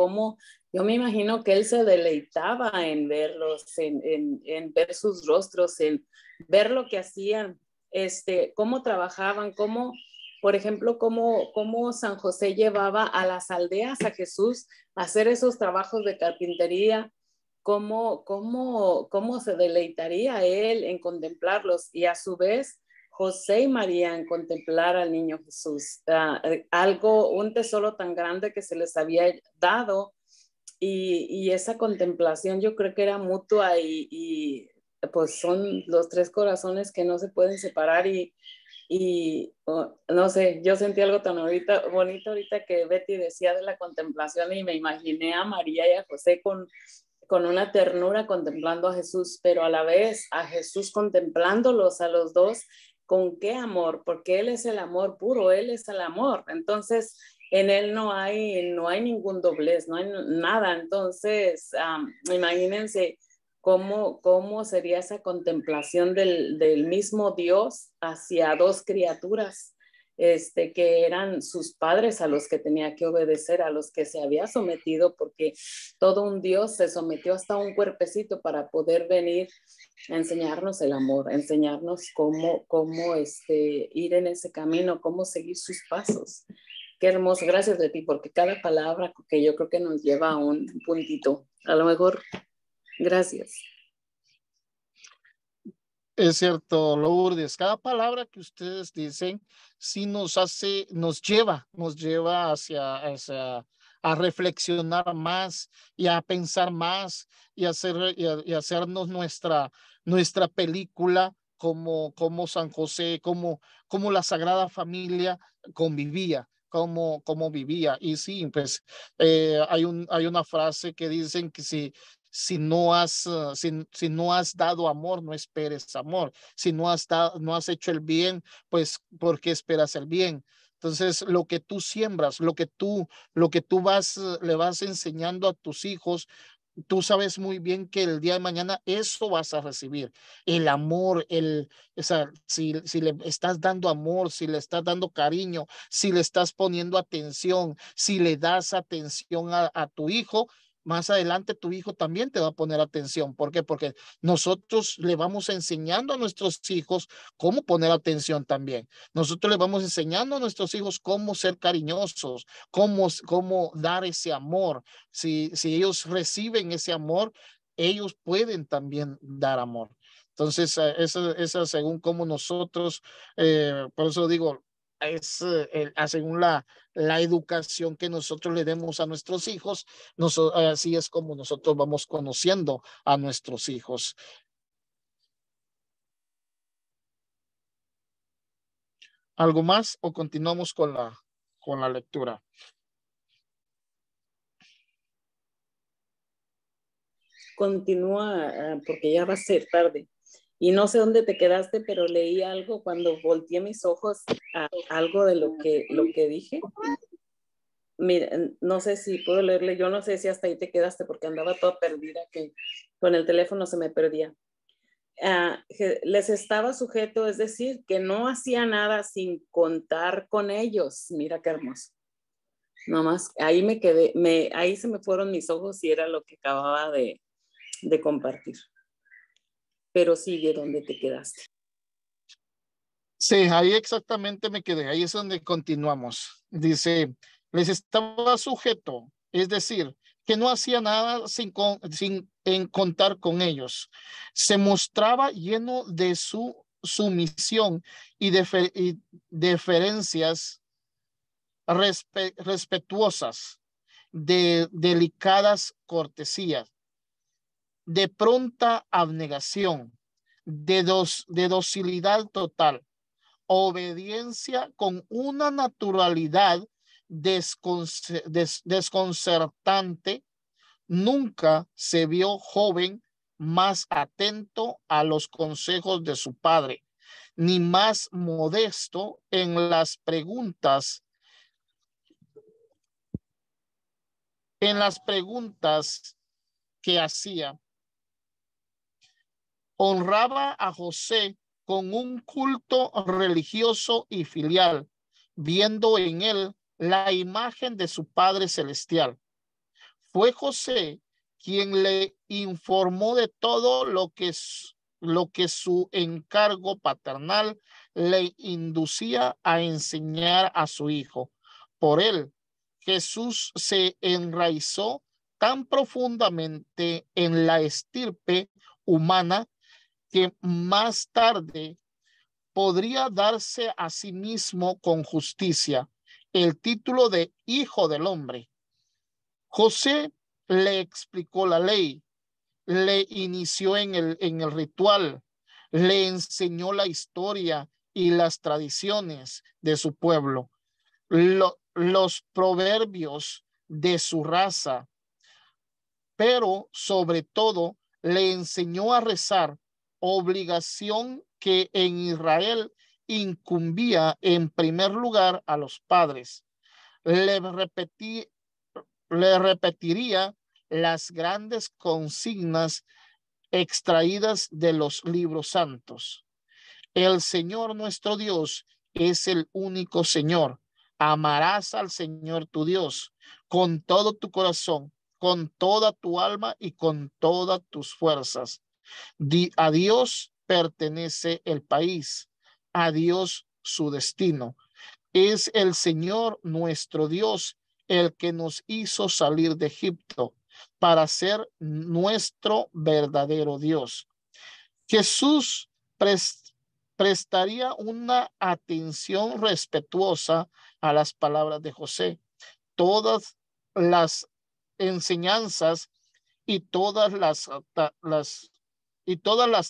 yo me imagino que él se deleitaba en verlos, en ver sus rostros, en ver lo que hacían, cómo trabajaban, por ejemplo, cómo San José llevaba a las aldeas a Jesús a hacer esos trabajos de carpintería, cómo se deleitaría él en contemplarlos, y a su vez José y María en contemplar al niño Jesús, un tesoro tan grande que se les había dado, y esa contemplación yo creo que era mutua, y pues son los tres corazones que no se pueden separar, y no sé, yo sentí algo tan bonito ahorita que Betty decía de la contemplación, y me imaginé a María y a José con una ternura contemplando a Jesús, pero a la vez a Jesús contemplándolos a los dos. ¿Con qué amor? Porque Él es el amor puro, Él es el amor. Entonces, en Él no hay ningún doblez, no hay nada. Entonces, imagínense cómo sería esa contemplación del mismo Dios hacia dos criaturas, que eran sus padres, a los que tenía que obedecer, a los que se había sometido, porque todo un Dios se sometió hasta un cuerpecito para poder venir a enseñarnos el amor, a enseñarnos cómo ir en ese camino, cómo seguir sus pasos. Qué hermoso, gracias de ti, porque cada palabra que yo creo que nos lleva a un puntito, a lo mejor, gracias. Es cierto, Lourdes, cada palabra que ustedes dicen sí nos lleva hacia a reflexionar más y a pensar más y hacernos nuestra película como San José, como la Sagrada Familia convivía. Cómo vivía. Y sí, pues hay una frase que dicen que si no has dado amor, no esperes amor. Si no has hecho el bien, pues ¿por qué esperas el bien? Entonces, lo que tú siembras, lo que tú le vas enseñando a tus hijos, tú sabes muy bien que el día de mañana eso vas a recibir. El amor, si le estás dando amor, si le estás dando cariño, si le estás poniendo atención, si le das atención a tu hijo, más adelante tu hijo también te va a poner atención. ¿Por qué? Porque nosotros le vamos enseñando a nuestros hijos cómo poner atención también. Nosotros le vamos enseñando a nuestros hijos cómo ser cariñosos, cómo dar ese amor. Si ellos reciben ese amor, ellos pueden también dar amor. Entonces, esa según cómo nosotros, por eso digo, es según la educación que nosotros le demos a nuestros hijos, así es como nosotros vamos conociendo a nuestros hijos. ¿Algo más o continuamos con la lectura? Continúa, porque ya va a ser tarde. Y no sé dónde te quedaste, pero leí algo cuando volteé mis ojos a algo de lo que dije. Mira, no sé si puedo leerle, yo no sé si hasta ahí te quedaste porque andaba toda perdida, que con el teléfono se me perdía. Les estaba sujeto, es decir, que no hacía nada sin contar con ellos. Mira qué hermoso. Nomás, ahí me quedé, ahí se me fueron mis ojos y era lo que acababa de compartir. Pero sigue donde te quedaste. Sí, ahí exactamente me quedé. Ahí es donde continuamos. Dice, les estaba sujeto, es decir, que no hacía nada sin contar con ellos. Se mostraba lleno de su sumisión y deferencias respetuosas, de delicadas cortesías, de pronta abnegación, de docilidad total, obediencia con una naturalidad desconcertante. Nunca se vio joven más atento a los consejos de su padre, ni más modesto en las preguntas que hacía. Honraba a José con un culto religioso y filial, viendo en él la imagen de su Padre Celestial. Fue José quien le informó de todo lo que su encargo paternal le inducía a enseñar a su hijo. Por él, Jesús se enraizó tan profundamente en la estirpe humana que más tarde podría darse a sí mismo con justicia el título de Hijo del Hombre. José le explicó la ley, le inició en el ritual, le enseñó la historia y las tradiciones de su pueblo, los proverbios de su raza, pero sobre todo le enseñó a rezar, obligación que en Israel incumbía en primer lugar a los padres. Le, le repetiría las grandes consignas extraídas de los libros santos. El Señor nuestro Dios es el único Señor. Amarás al Señor tu Dios con todo tu corazón, con toda tu alma y con todas tus fuerzas. A Dios pertenece el país, a Dios su destino. Es el Señor nuestro Dios el que nos hizo salir de Egipto para ser nuestro verdadero Dios. Jesús prestaría una atención respetuosa a las palabras de José. Todas las enseñanzas y todas las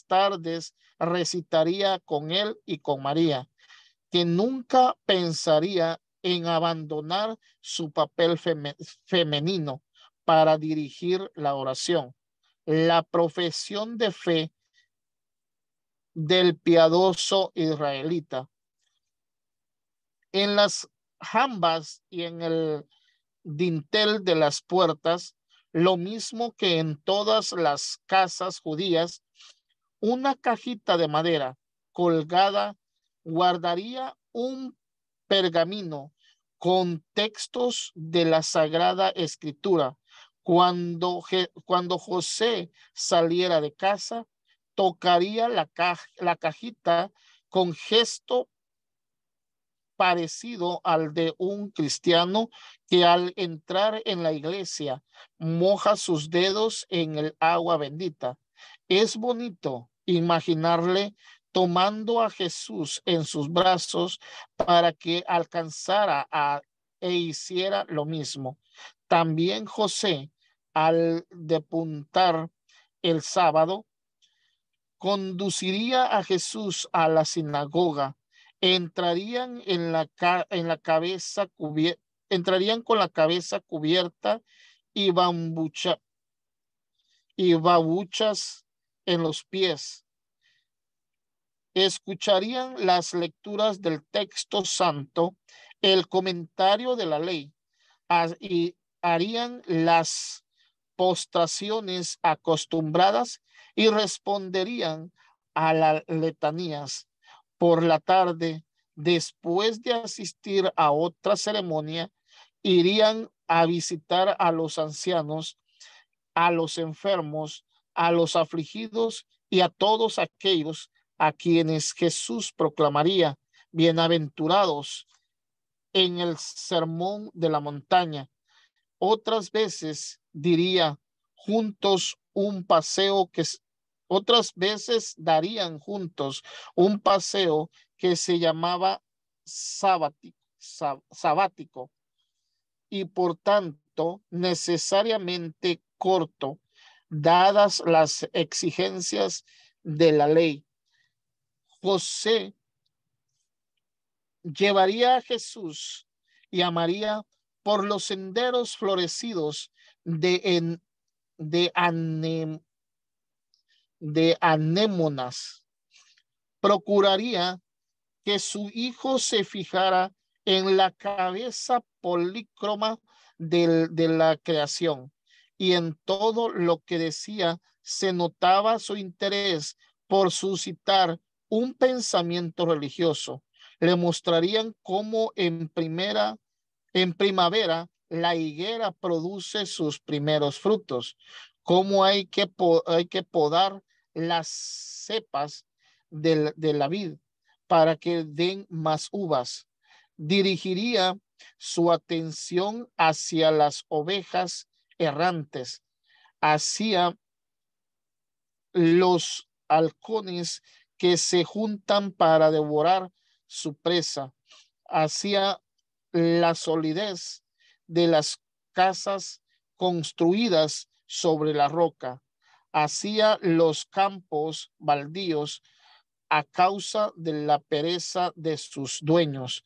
tardes recitaría con él y con María, que nunca pensaría en abandonar su papel femenino para dirigir la oración. La profesión de fe del piadoso israelita. En las jambas y en el dintel de las puertas, lo mismo que en todas las casas judías, una cajita de madera colgada guardaría un pergamino con textos de la Sagrada Escritura. Cuando José saliera de casa, tocaría la cajita con gesto parecido al de un cristiano que al entrar en la iglesia moja sus dedos en el agua bendita. Es bonito imaginarle tomando a Jesús en sus brazos para que alcanzara e hiciera lo mismo. También José, al depuntar el sábado, conduciría a Jesús a la sinagoga. Entrarían entrarían con la cabeza cubierta y babuchas en los pies. Escucharían las lecturas del texto santo, el comentario de la ley, y harían las postraciones acostumbradas y responderían a las letanías. Por la tarde, después de asistir a otra ceremonia, irían a visitar a los ancianos, a los enfermos, a los afligidos y a todos aquellos a quienes Jesús proclamaría bienaventurados en el sermón de la montaña. Otras veces diría juntos un paseo otras veces darían juntos un paseo que se llamaba sabático y por tanto necesariamente corto, dadas las exigencias de la ley. José llevaría a Jesús y a María por los senderos florecidos de anémonas. Procuraría que su hijo se fijara en la cabeza polícroma de la creación, y en todo lo que decía se notaba su interés por suscitar un pensamiento religioso. Le mostrarían cómo en primavera la higuera produce sus primeros frutos, cómo hay que podar las cepas de la vid para que den más uvas. Dirigiría su atención hacia las ovejas errantes, hacia los halcones que se juntan para devorar su presa. Hacia la solidez de las casas construidas sobre la roca. Hacia los campos baldíos a causa de la pereza de sus dueños.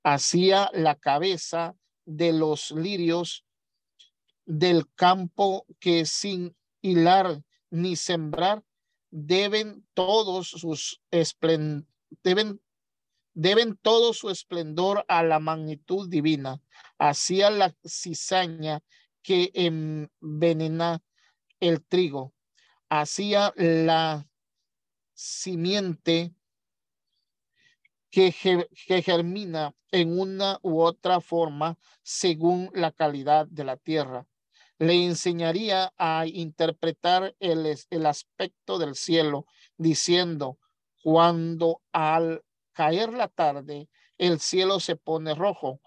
Hacia la cabeza de los lirios del campo que sin hilar ni sembrar deben todo su esplendor a la magnitud divina, hacia la cizaña que envenena el trigo, hacia la simiente que germina en una u otra forma según la calidad de la tierra. Le enseñaría a interpretar el aspecto del cielo, diciendo, cuando al caer la tarde, el cielo se pone rojo.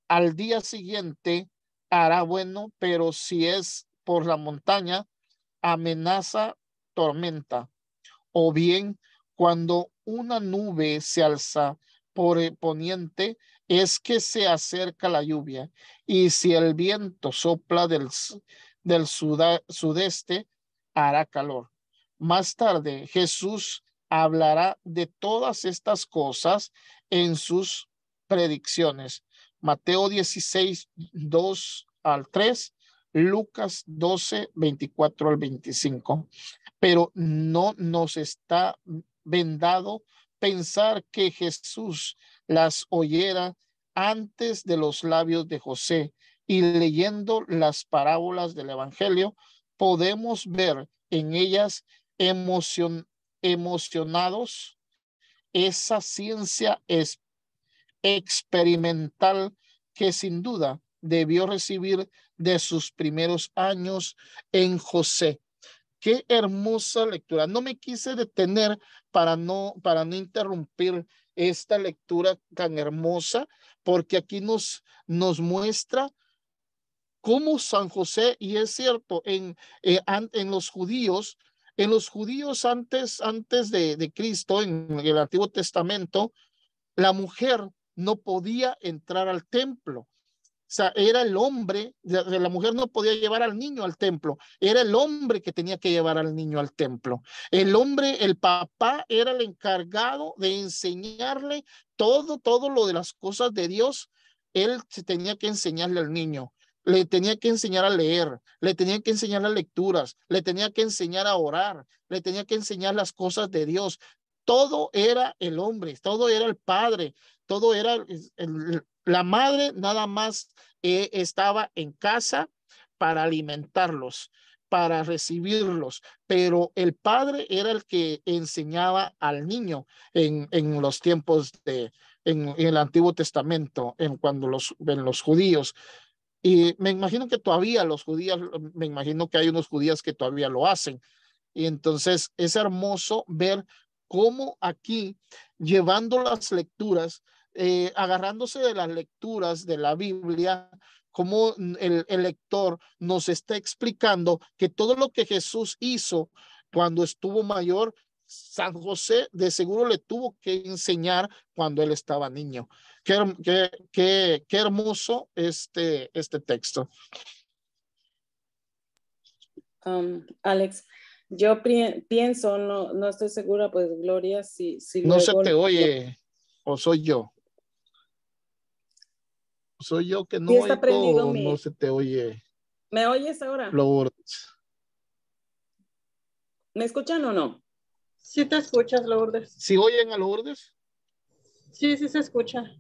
Al día siguiente hará bueno, pero si es por la montaña, amenaza tormenta. O bien, cuando una nube se alza por el poniente, es que se acerca la lluvia. Y si el viento sopla del sudeste, hará calor. Más tarde, Jesús hablará de todas estas cosas en sus predicciones. Mateo 16, 2 al 3, Lucas 12, 24 al 25. Pero no nos está vendado pensar que Jesús las oyera antes de los labios de José, y leyendo las parábolas del Evangelio, podemos ver en ellas emocionados esa ciencia experimental que sin duda debió recibir de sus primeros años en José. Qué hermosa lectura. No me quise detener para no interrumpir esta lectura tan hermosa, porque aquí nos muestra cómo San José, y es cierto, en los judíos antes de Cristo, en el Antiguo Testamento, la mujer no podía entrar al templo. O sea, era el hombre, la mujer no podía llevar al niño al templo, era el hombre que tenía que llevar al niño al templo. El hombre, el papá, era el encargado de enseñarle todo lo de las cosas de Dios. Él se tenía que enseñarle al niño, le tenía que enseñar a leer, le tenía que enseñar las lecturas, le tenía que enseñar a orar, le tenía que enseñar las cosas de Dios. Todo era el hombre, todo era el padre, todo era la madre nada más estaba en casa para alimentarlos, para recibirlos, pero el padre era el que enseñaba al niño en los tiempos en el Antiguo Testamento, en los judíos. Y me imagino que todavía me imagino que hay unos judíos que todavía lo hacen. Y entonces es hermoso ver cómo aquí, llevando las lecturas, agarrándose de las lecturas de la Biblia, como el lector nos está explicando que todo lo que Jesús hizo cuando estuvo mayor, San José de seguro le tuvo que enseñar cuando él estaba niño. Qué hermoso este texto. Alex, yo pienso, no estoy segura, pues Gloria, si no luego... se te oye, o soy yo. Soy yo que no está prendido oigo, no se te oye. ¿Me oyes ahora? Lourdes. ¿Me escuchan o no? Sí te escuchas, Lourdes. ¿Sí oyen a Lourdes? Sí se escucha.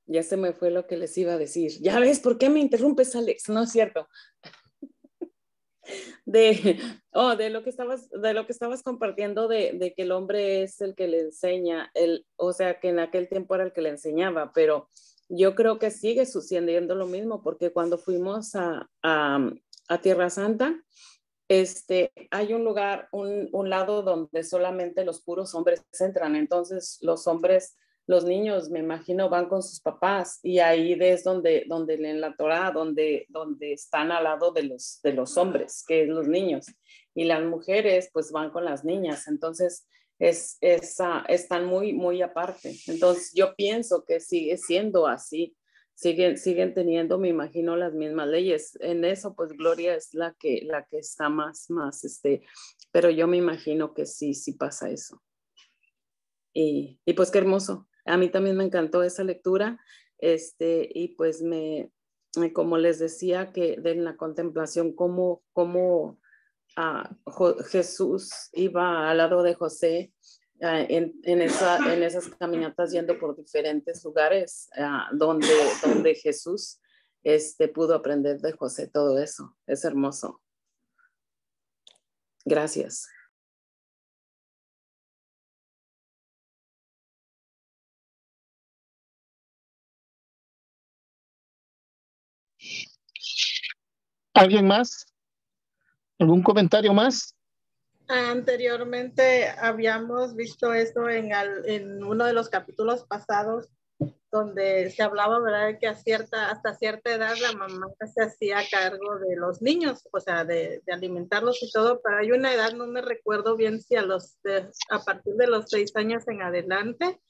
Ya se me fue lo que les iba a decir. Ya ves, ¿por qué me interrumpes, Alex? No es cierto. De lo que estabas compartiendo de que el hombre es el que le enseña, o sea, que en aquel tiempo era el que le enseñaba, pero yo creo que sigue sucediendo lo mismo, porque cuando fuimos a Tierra Santa, hay un lugar, un lado donde solamente los puros hombres entran. Entonces los niños, me imagino, van con sus papás, y ahí es donde leen la Torá, donde están al lado de los hombres, que es los niños, y las mujeres pues van con las niñas. Entonces están muy, muy aparte. Entonces yo pienso que sigue siendo así. Siguen teniendo, me imagino, las mismas leyes. En eso, pues Gloria es la que está más, pero yo me imagino que sí pasa eso. Y pues qué hermoso. A mí también me encantó esa lectura. Y pues como les decía, que de la contemplación, cómo Jesús iba al lado de José en esas caminatas yendo por diferentes lugares donde Jesús pudo aprender de José todo eso. Es hermoso. Gracias. ¿Alguien más? ¿Algún comentario más? Anteriormente habíamos visto eso en uno de los capítulos pasados, donde se hablaba, ¿verdad?, que hasta cierta edad la mamá se hacía cargo de los niños, o sea, de alimentarlos y todo, pero hay una edad, no me recuerdo bien si a partir de los 6 años en adelante,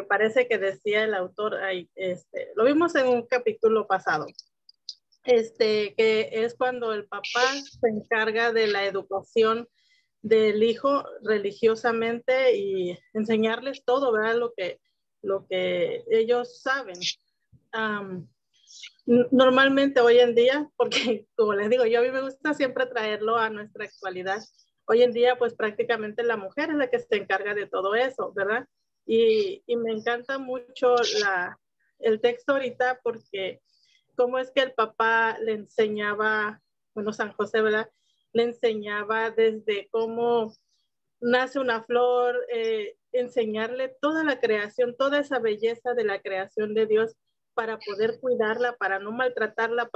parece que decía el autor, lo vimos en un capítulo pasado, que es cuando el papá se encarga de la educación del hijo religiosamente y enseñarles todo, ¿verdad? Lo que ellos saben. Normalmente hoy en día, porque como les digo, a mí me gusta siempre traerlo a nuestra actualidad. Hoy en día, pues prácticamente la mujer es la que se encarga de todo eso, ¿verdad? Y me encanta mucho el texto ahorita porque cómo es que el papá le enseñaba, bueno, San José, ¿verdad? Le enseñaba desde cómo nace una flor, enseñarle toda la creación, toda esa belleza de la creación de Dios para poder cuidarla, para no maltratarla,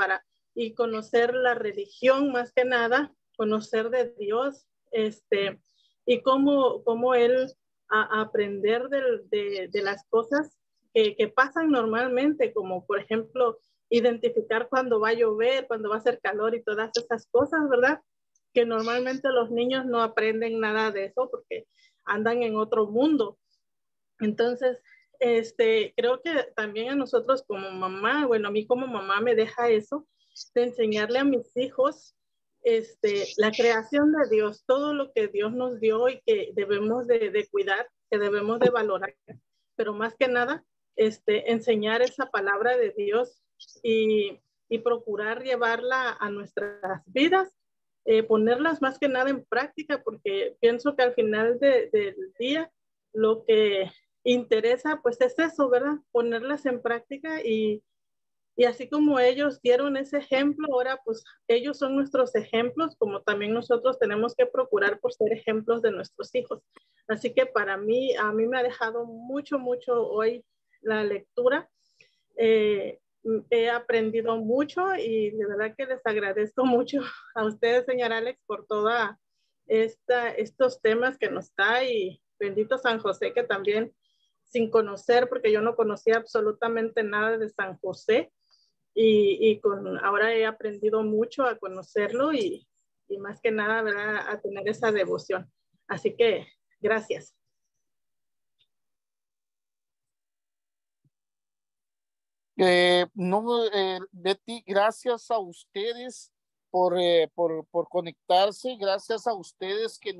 y conocer la religión más que nada, conocer de Dios, y cómo él aprender de las cosas que pasan normalmente, como por ejemplo, identificar cuando va a llover, cuando va a hacer calor y todas esas cosas, ¿verdad? Que normalmente los niños no aprenden nada de eso porque andan en otro mundo. Entonces, creo que también a nosotros como mamá, bueno, a mí como mamá me deja eso, de enseñarle a mis hijos la creación de Dios, todo lo que Dios nos dio y que debemos de cuidar, que debemos de valorar, pero más que nada, enseñar esa palabra de Dios y procurar llevarla a nuestras vidas, ponerlas más que nada en práctica, porque pienso que al final del día lo que interesa pues es eso, ¿verdad? Ponerlas en práctica y así como ellos dieron ese ejemplo, ahora pues ellos son nuestros ejemplos, como también nosotros tenemos que procurar por ser ejemplos de nuestros hijos. Así que a mí me ha dejado mucho hoy la lectura. He aprendido mucho y de verdad que les agradezco mucho a ustedes, señor Alex, por toda estos temas que nos da, y bendito San José, que también sin conocer, porque yo no conocía absolutamente nada de San José, y ahora he aprendido mucho a conocerlo y más que nada, ¿verdad?, a tener esa devoción. Así que gracias. Betty, gracias a ustedes por conectarse, gracias a ustedes que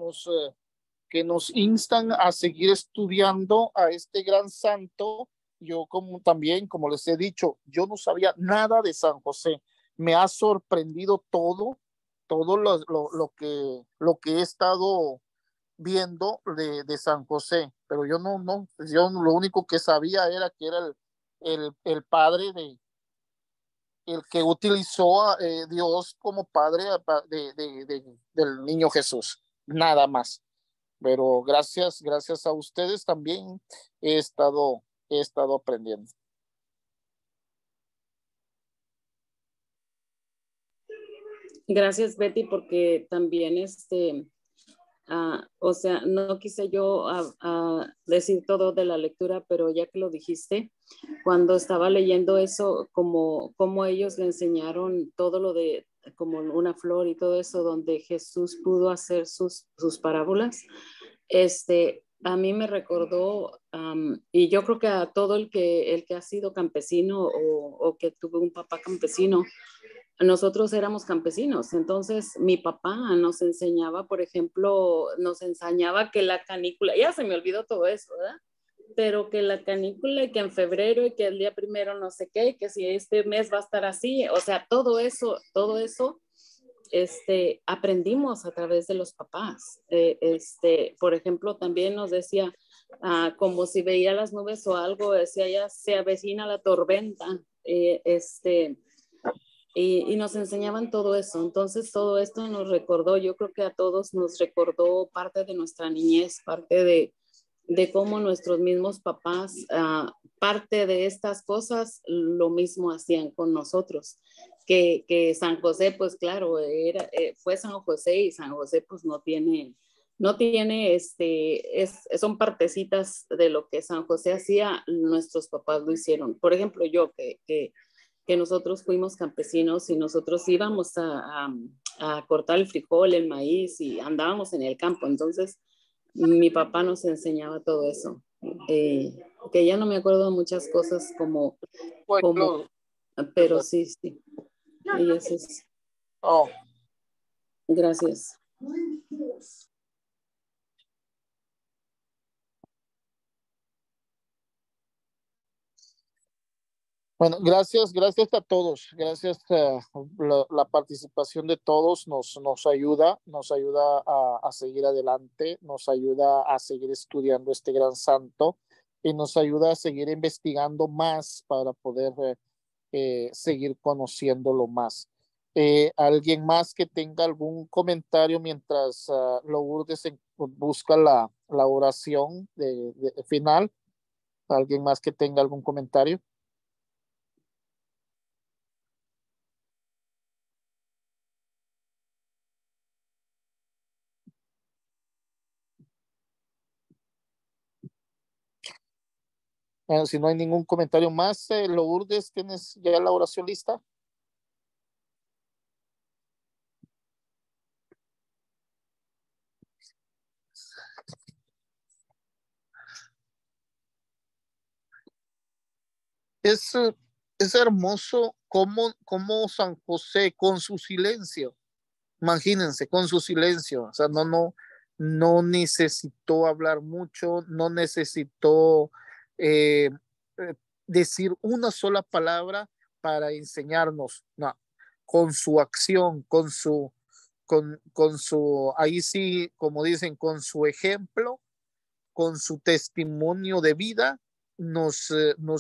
nos instan a seguir estudiando a este gran santo. Yo también, como les he dicho, yo no sabía nada de San José. Me ha sorprendido todo lo que he estado viendo de San José, pero yo yo lo único que sabía era que era el padre el que utilizó a Dios como padre del niño Jesús, nada más. Pero gracias a ustedes también he estado aprendiendo. Gracias, Betty, porque también o sea, no quise yo decir todo de la lectura, pero ya que lo dijiste, cuando estaba leyendo eso, como ellos le enseñaron todo lo de como una flor y todo eso, donde Jesús pudo hacer sus parábolas, A mí me recordó, y yo creo que a todo el que ha sido campesino o que tuvo un papá campesino, nosotros éramos campesinos. Entonces mi papá nos enseñaba, por ejemplo, nos enseñaba que la canícula, ya se me olvidó todo eso, ¿verdad? Pero que la canícula y que en febrero y que el día primero no sé qué, que si este mes va a estar así, o sea, todo eso, aprendimos a través de los papás. Por ejemplo, también nos decía, como si veía las nubes o algo, decía ya se avecina la tormenta, y nos enseñaban todo eso. Entonces todo esto nos recordó, yo creo que a todos nos recordó parte de nuestra niñez, parte de cómo nuestros mismos papás, parte de estas cosas, lo mismo hacían con nosotros. Que San José, pues claro, fue San José, y San José pues no tiene, son partecitas de lo que San José hacía, nuestros papás lo hicieron. Por ejemplo, yo que nosotros fuimos campesinos y nosotros íbamos a cortar el frijol, el maíz, y andábamos en el campo. Entonces mi papá nos enseñaba todo eso. Que ya no me acuerdo de muchas cosas como pero sí. Y eso es. Oh. Gracias. Bueno, gracias a todos. Gracias la participación de todos nos ayuda a seguir adelante, nos ayuda a seguir estudiando este gran santo y nos ayuda a seguir investigando más para poder seguir conociéndolo más. ¿Alguien más que tenga algún comentario mientras Lourdes busca la oración de final? ¿Alguien más que tenga algún comentario? Si no hay ningún comentario más, Lourdes, ¿tienes ya la oración lista? Es hermoso cómo San José con su silencio, imagínense, con su silencio, o sea, no necesitó hablar mucho, no necesitó eh, decir una sola palabra para enseñarnos, no, con su acción, con su, ahí sí, como dicen, con su ejemplo, con su testimonio de vida, nos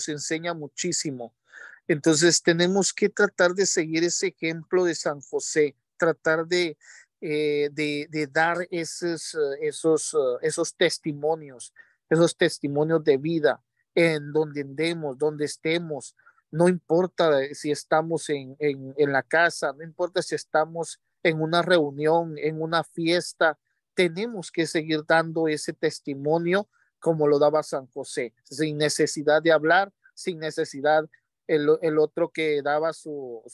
enseña muchísimo. Entonces tenemos que tratar de seguir ese ejemplo de San José, tratar de dar esos testimonios de vida en donde andemos, donde estemos. No importa si estamos en la casa, no importa si estamos en una reunión, en una fiesta, tenemos que seguir dando ese testimonio como lo daba San José, sin necesidad de hablar, sin necesidad. El otro que daba su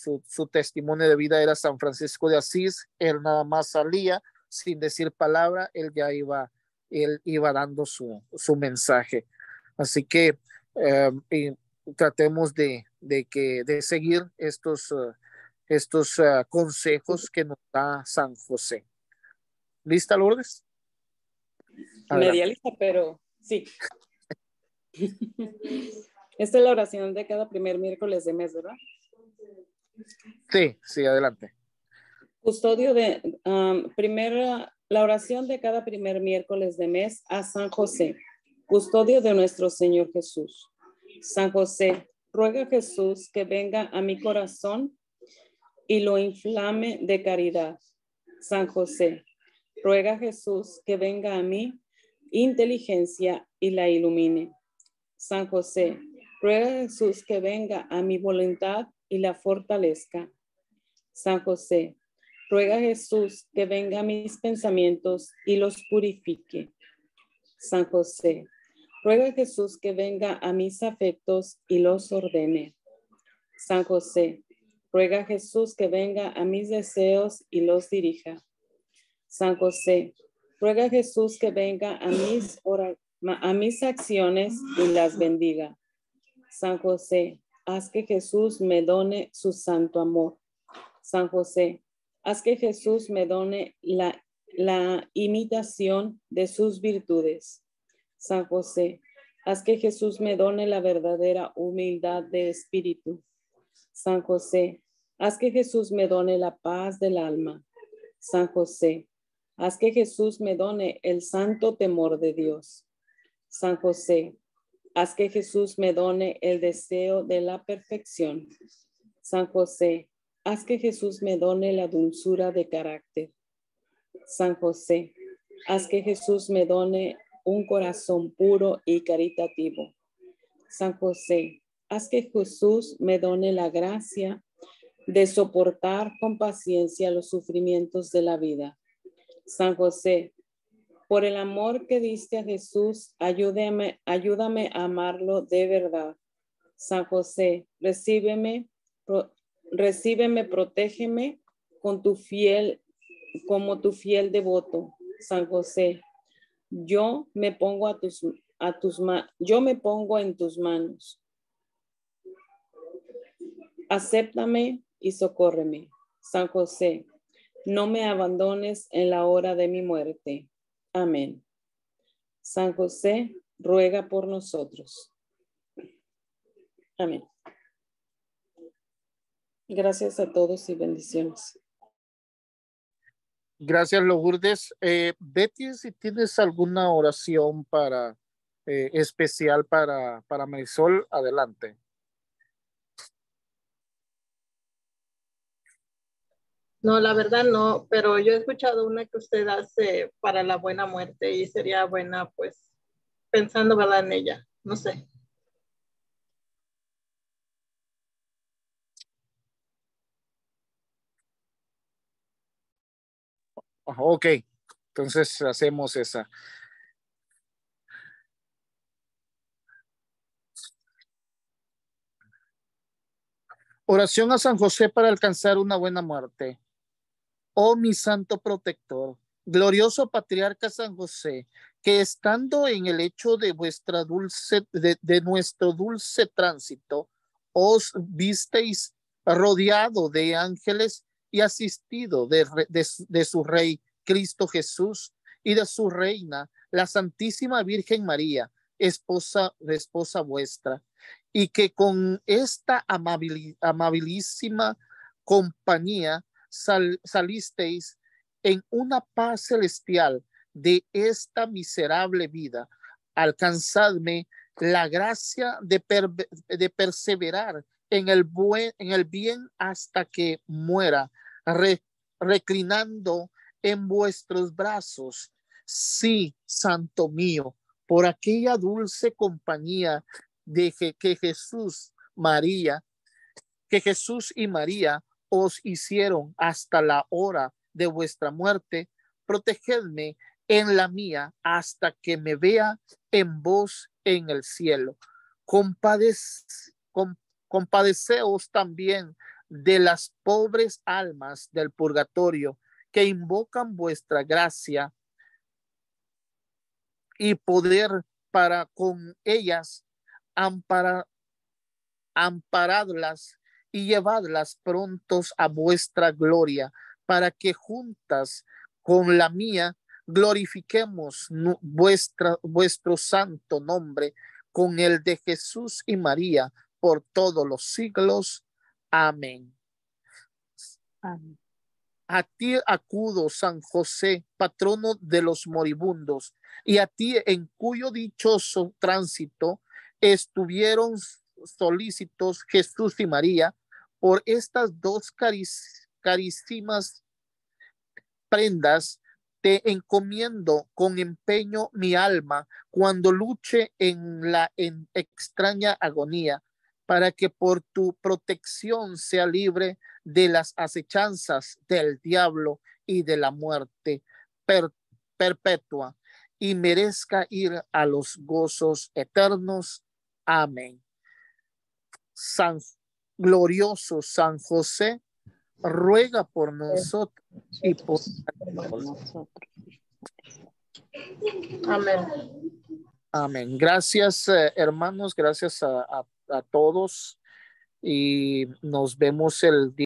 testimonio de vida era San Francisco de Asís. Él nada más salía sin decir palabra, él iba dando su mensaje. Así que tratemos de seguir estos consejos que nos da San José. ¿Lista, Lourdes? Media lista, pero sí. Esta es la oración de cada primer miércoles de mes, ¿verdad? Sí, adelante. Custodio la oración de cada primer miércoles de mes a San José, custodio de nuestro Señor Jesús. San José, ruega a Jesús que venga a mi corazón y lo inflame de caridad. San José, ruega a Jesús que venga a mí inteligencia y la ilumine. San José, ruega a Jesús que venga a mi voluntad y la fortalezca. San José, ruega a Jesús que venga a mis pensamientos y los purifique. San José, ruega a Jesús que venga a mis afectos y los ordene. San José, ruega a Jesús que venga a mis deseos y los dirija. San José, Ruega a Jesús que venga a mis acciones y las bendiga. San José, haz que Jesús me done su santo amor. San José, haz que Jesús me done la imitación de sus virtudes. San José, haz que Jesús me done la verdadera humildad de espíritu. San José, haz que Jesús me done la paz del alma. San José, haz que Jesús me done el santo temor de Dios. San José, haz que Jesús me done el deseo de la perfección. San José, haz que Jesús me done la dulzura de carácter. San José, haz que Jesús me done un corazón puro y caritativo. San José, haz que Jesús me done la gracia de soportar con paciencia los sufrimientos de la vida. San José, por el amor que diste a Jesús, ayúdame a amarlo de verdad. San José, recíbeme, protégeme como tu fiel devoto. San José, yo me pongo en tus manos. Acéptame y socórreme. San José, no me abandones en la hora de mi muerte. Amén. San José, ruega por nosotros. Amén. Gracias a todos y bendiciones. Gracias, Lourdes. Betty, si tienes alguna oración especial para Marisol, adelante. No, la verdad no, pero yo he escuchado una que usted hace para la buena muerte y sería buena, pues, pensando, ¿verdad?, en ella. No sé. Ok, entonces hacemos esa. Oración a San José para alcanzar una buena muerte. Oh mi santo protector, glorioso patriarca San José, que estando en el hecho de nuestro dulce tránsito, os visteis rodeado de ángeles y asistido de su Rey Cristo Jesús y de su Reina, la Santísima Virgen María, esposa vuestra, y que con esta amabilísima compañía salisteis en una paz celestial de esta miserable vida. Alcanzadme la gracia de perseverar en el bien hasta que muera, reclinando en vuestros brazos. Sí, Santo mío, por aquella dulce compañía de que Jesús y María os hicieron hasta la hora de vuestra muerte, protegedme en la mía hasta que me vea en vos en el cielo. Compadeceos también de las pobres almas del purgatorio que invocan vuestra gracia y poder para con ellas amparadlas y llevadlas prontos a vuestra gloria, para que juntas con la mía glorifiquemos vuestro santo nombre con el de Jesús y María por todos los siglos. Amén. Amén. A ti acudo, San José, patrono de los moribundos, y a ti en cuyo dichoso tránsito estuvieron solícitos Jesús y María. Por estas dos carísimas prendas te encomiendo con empeño mi alma cuando luche en extraña agonía, para que por tu protección sea libre de las acechanzas del diablo y de la muerte perpetua, y merezca ir a los gozos eternos. Amén. Glorioso San José, ruega por nosotros y por nosotros. Amén. Amén. Gracias, hermanos. Gracias a todos. Y nos vemos el día.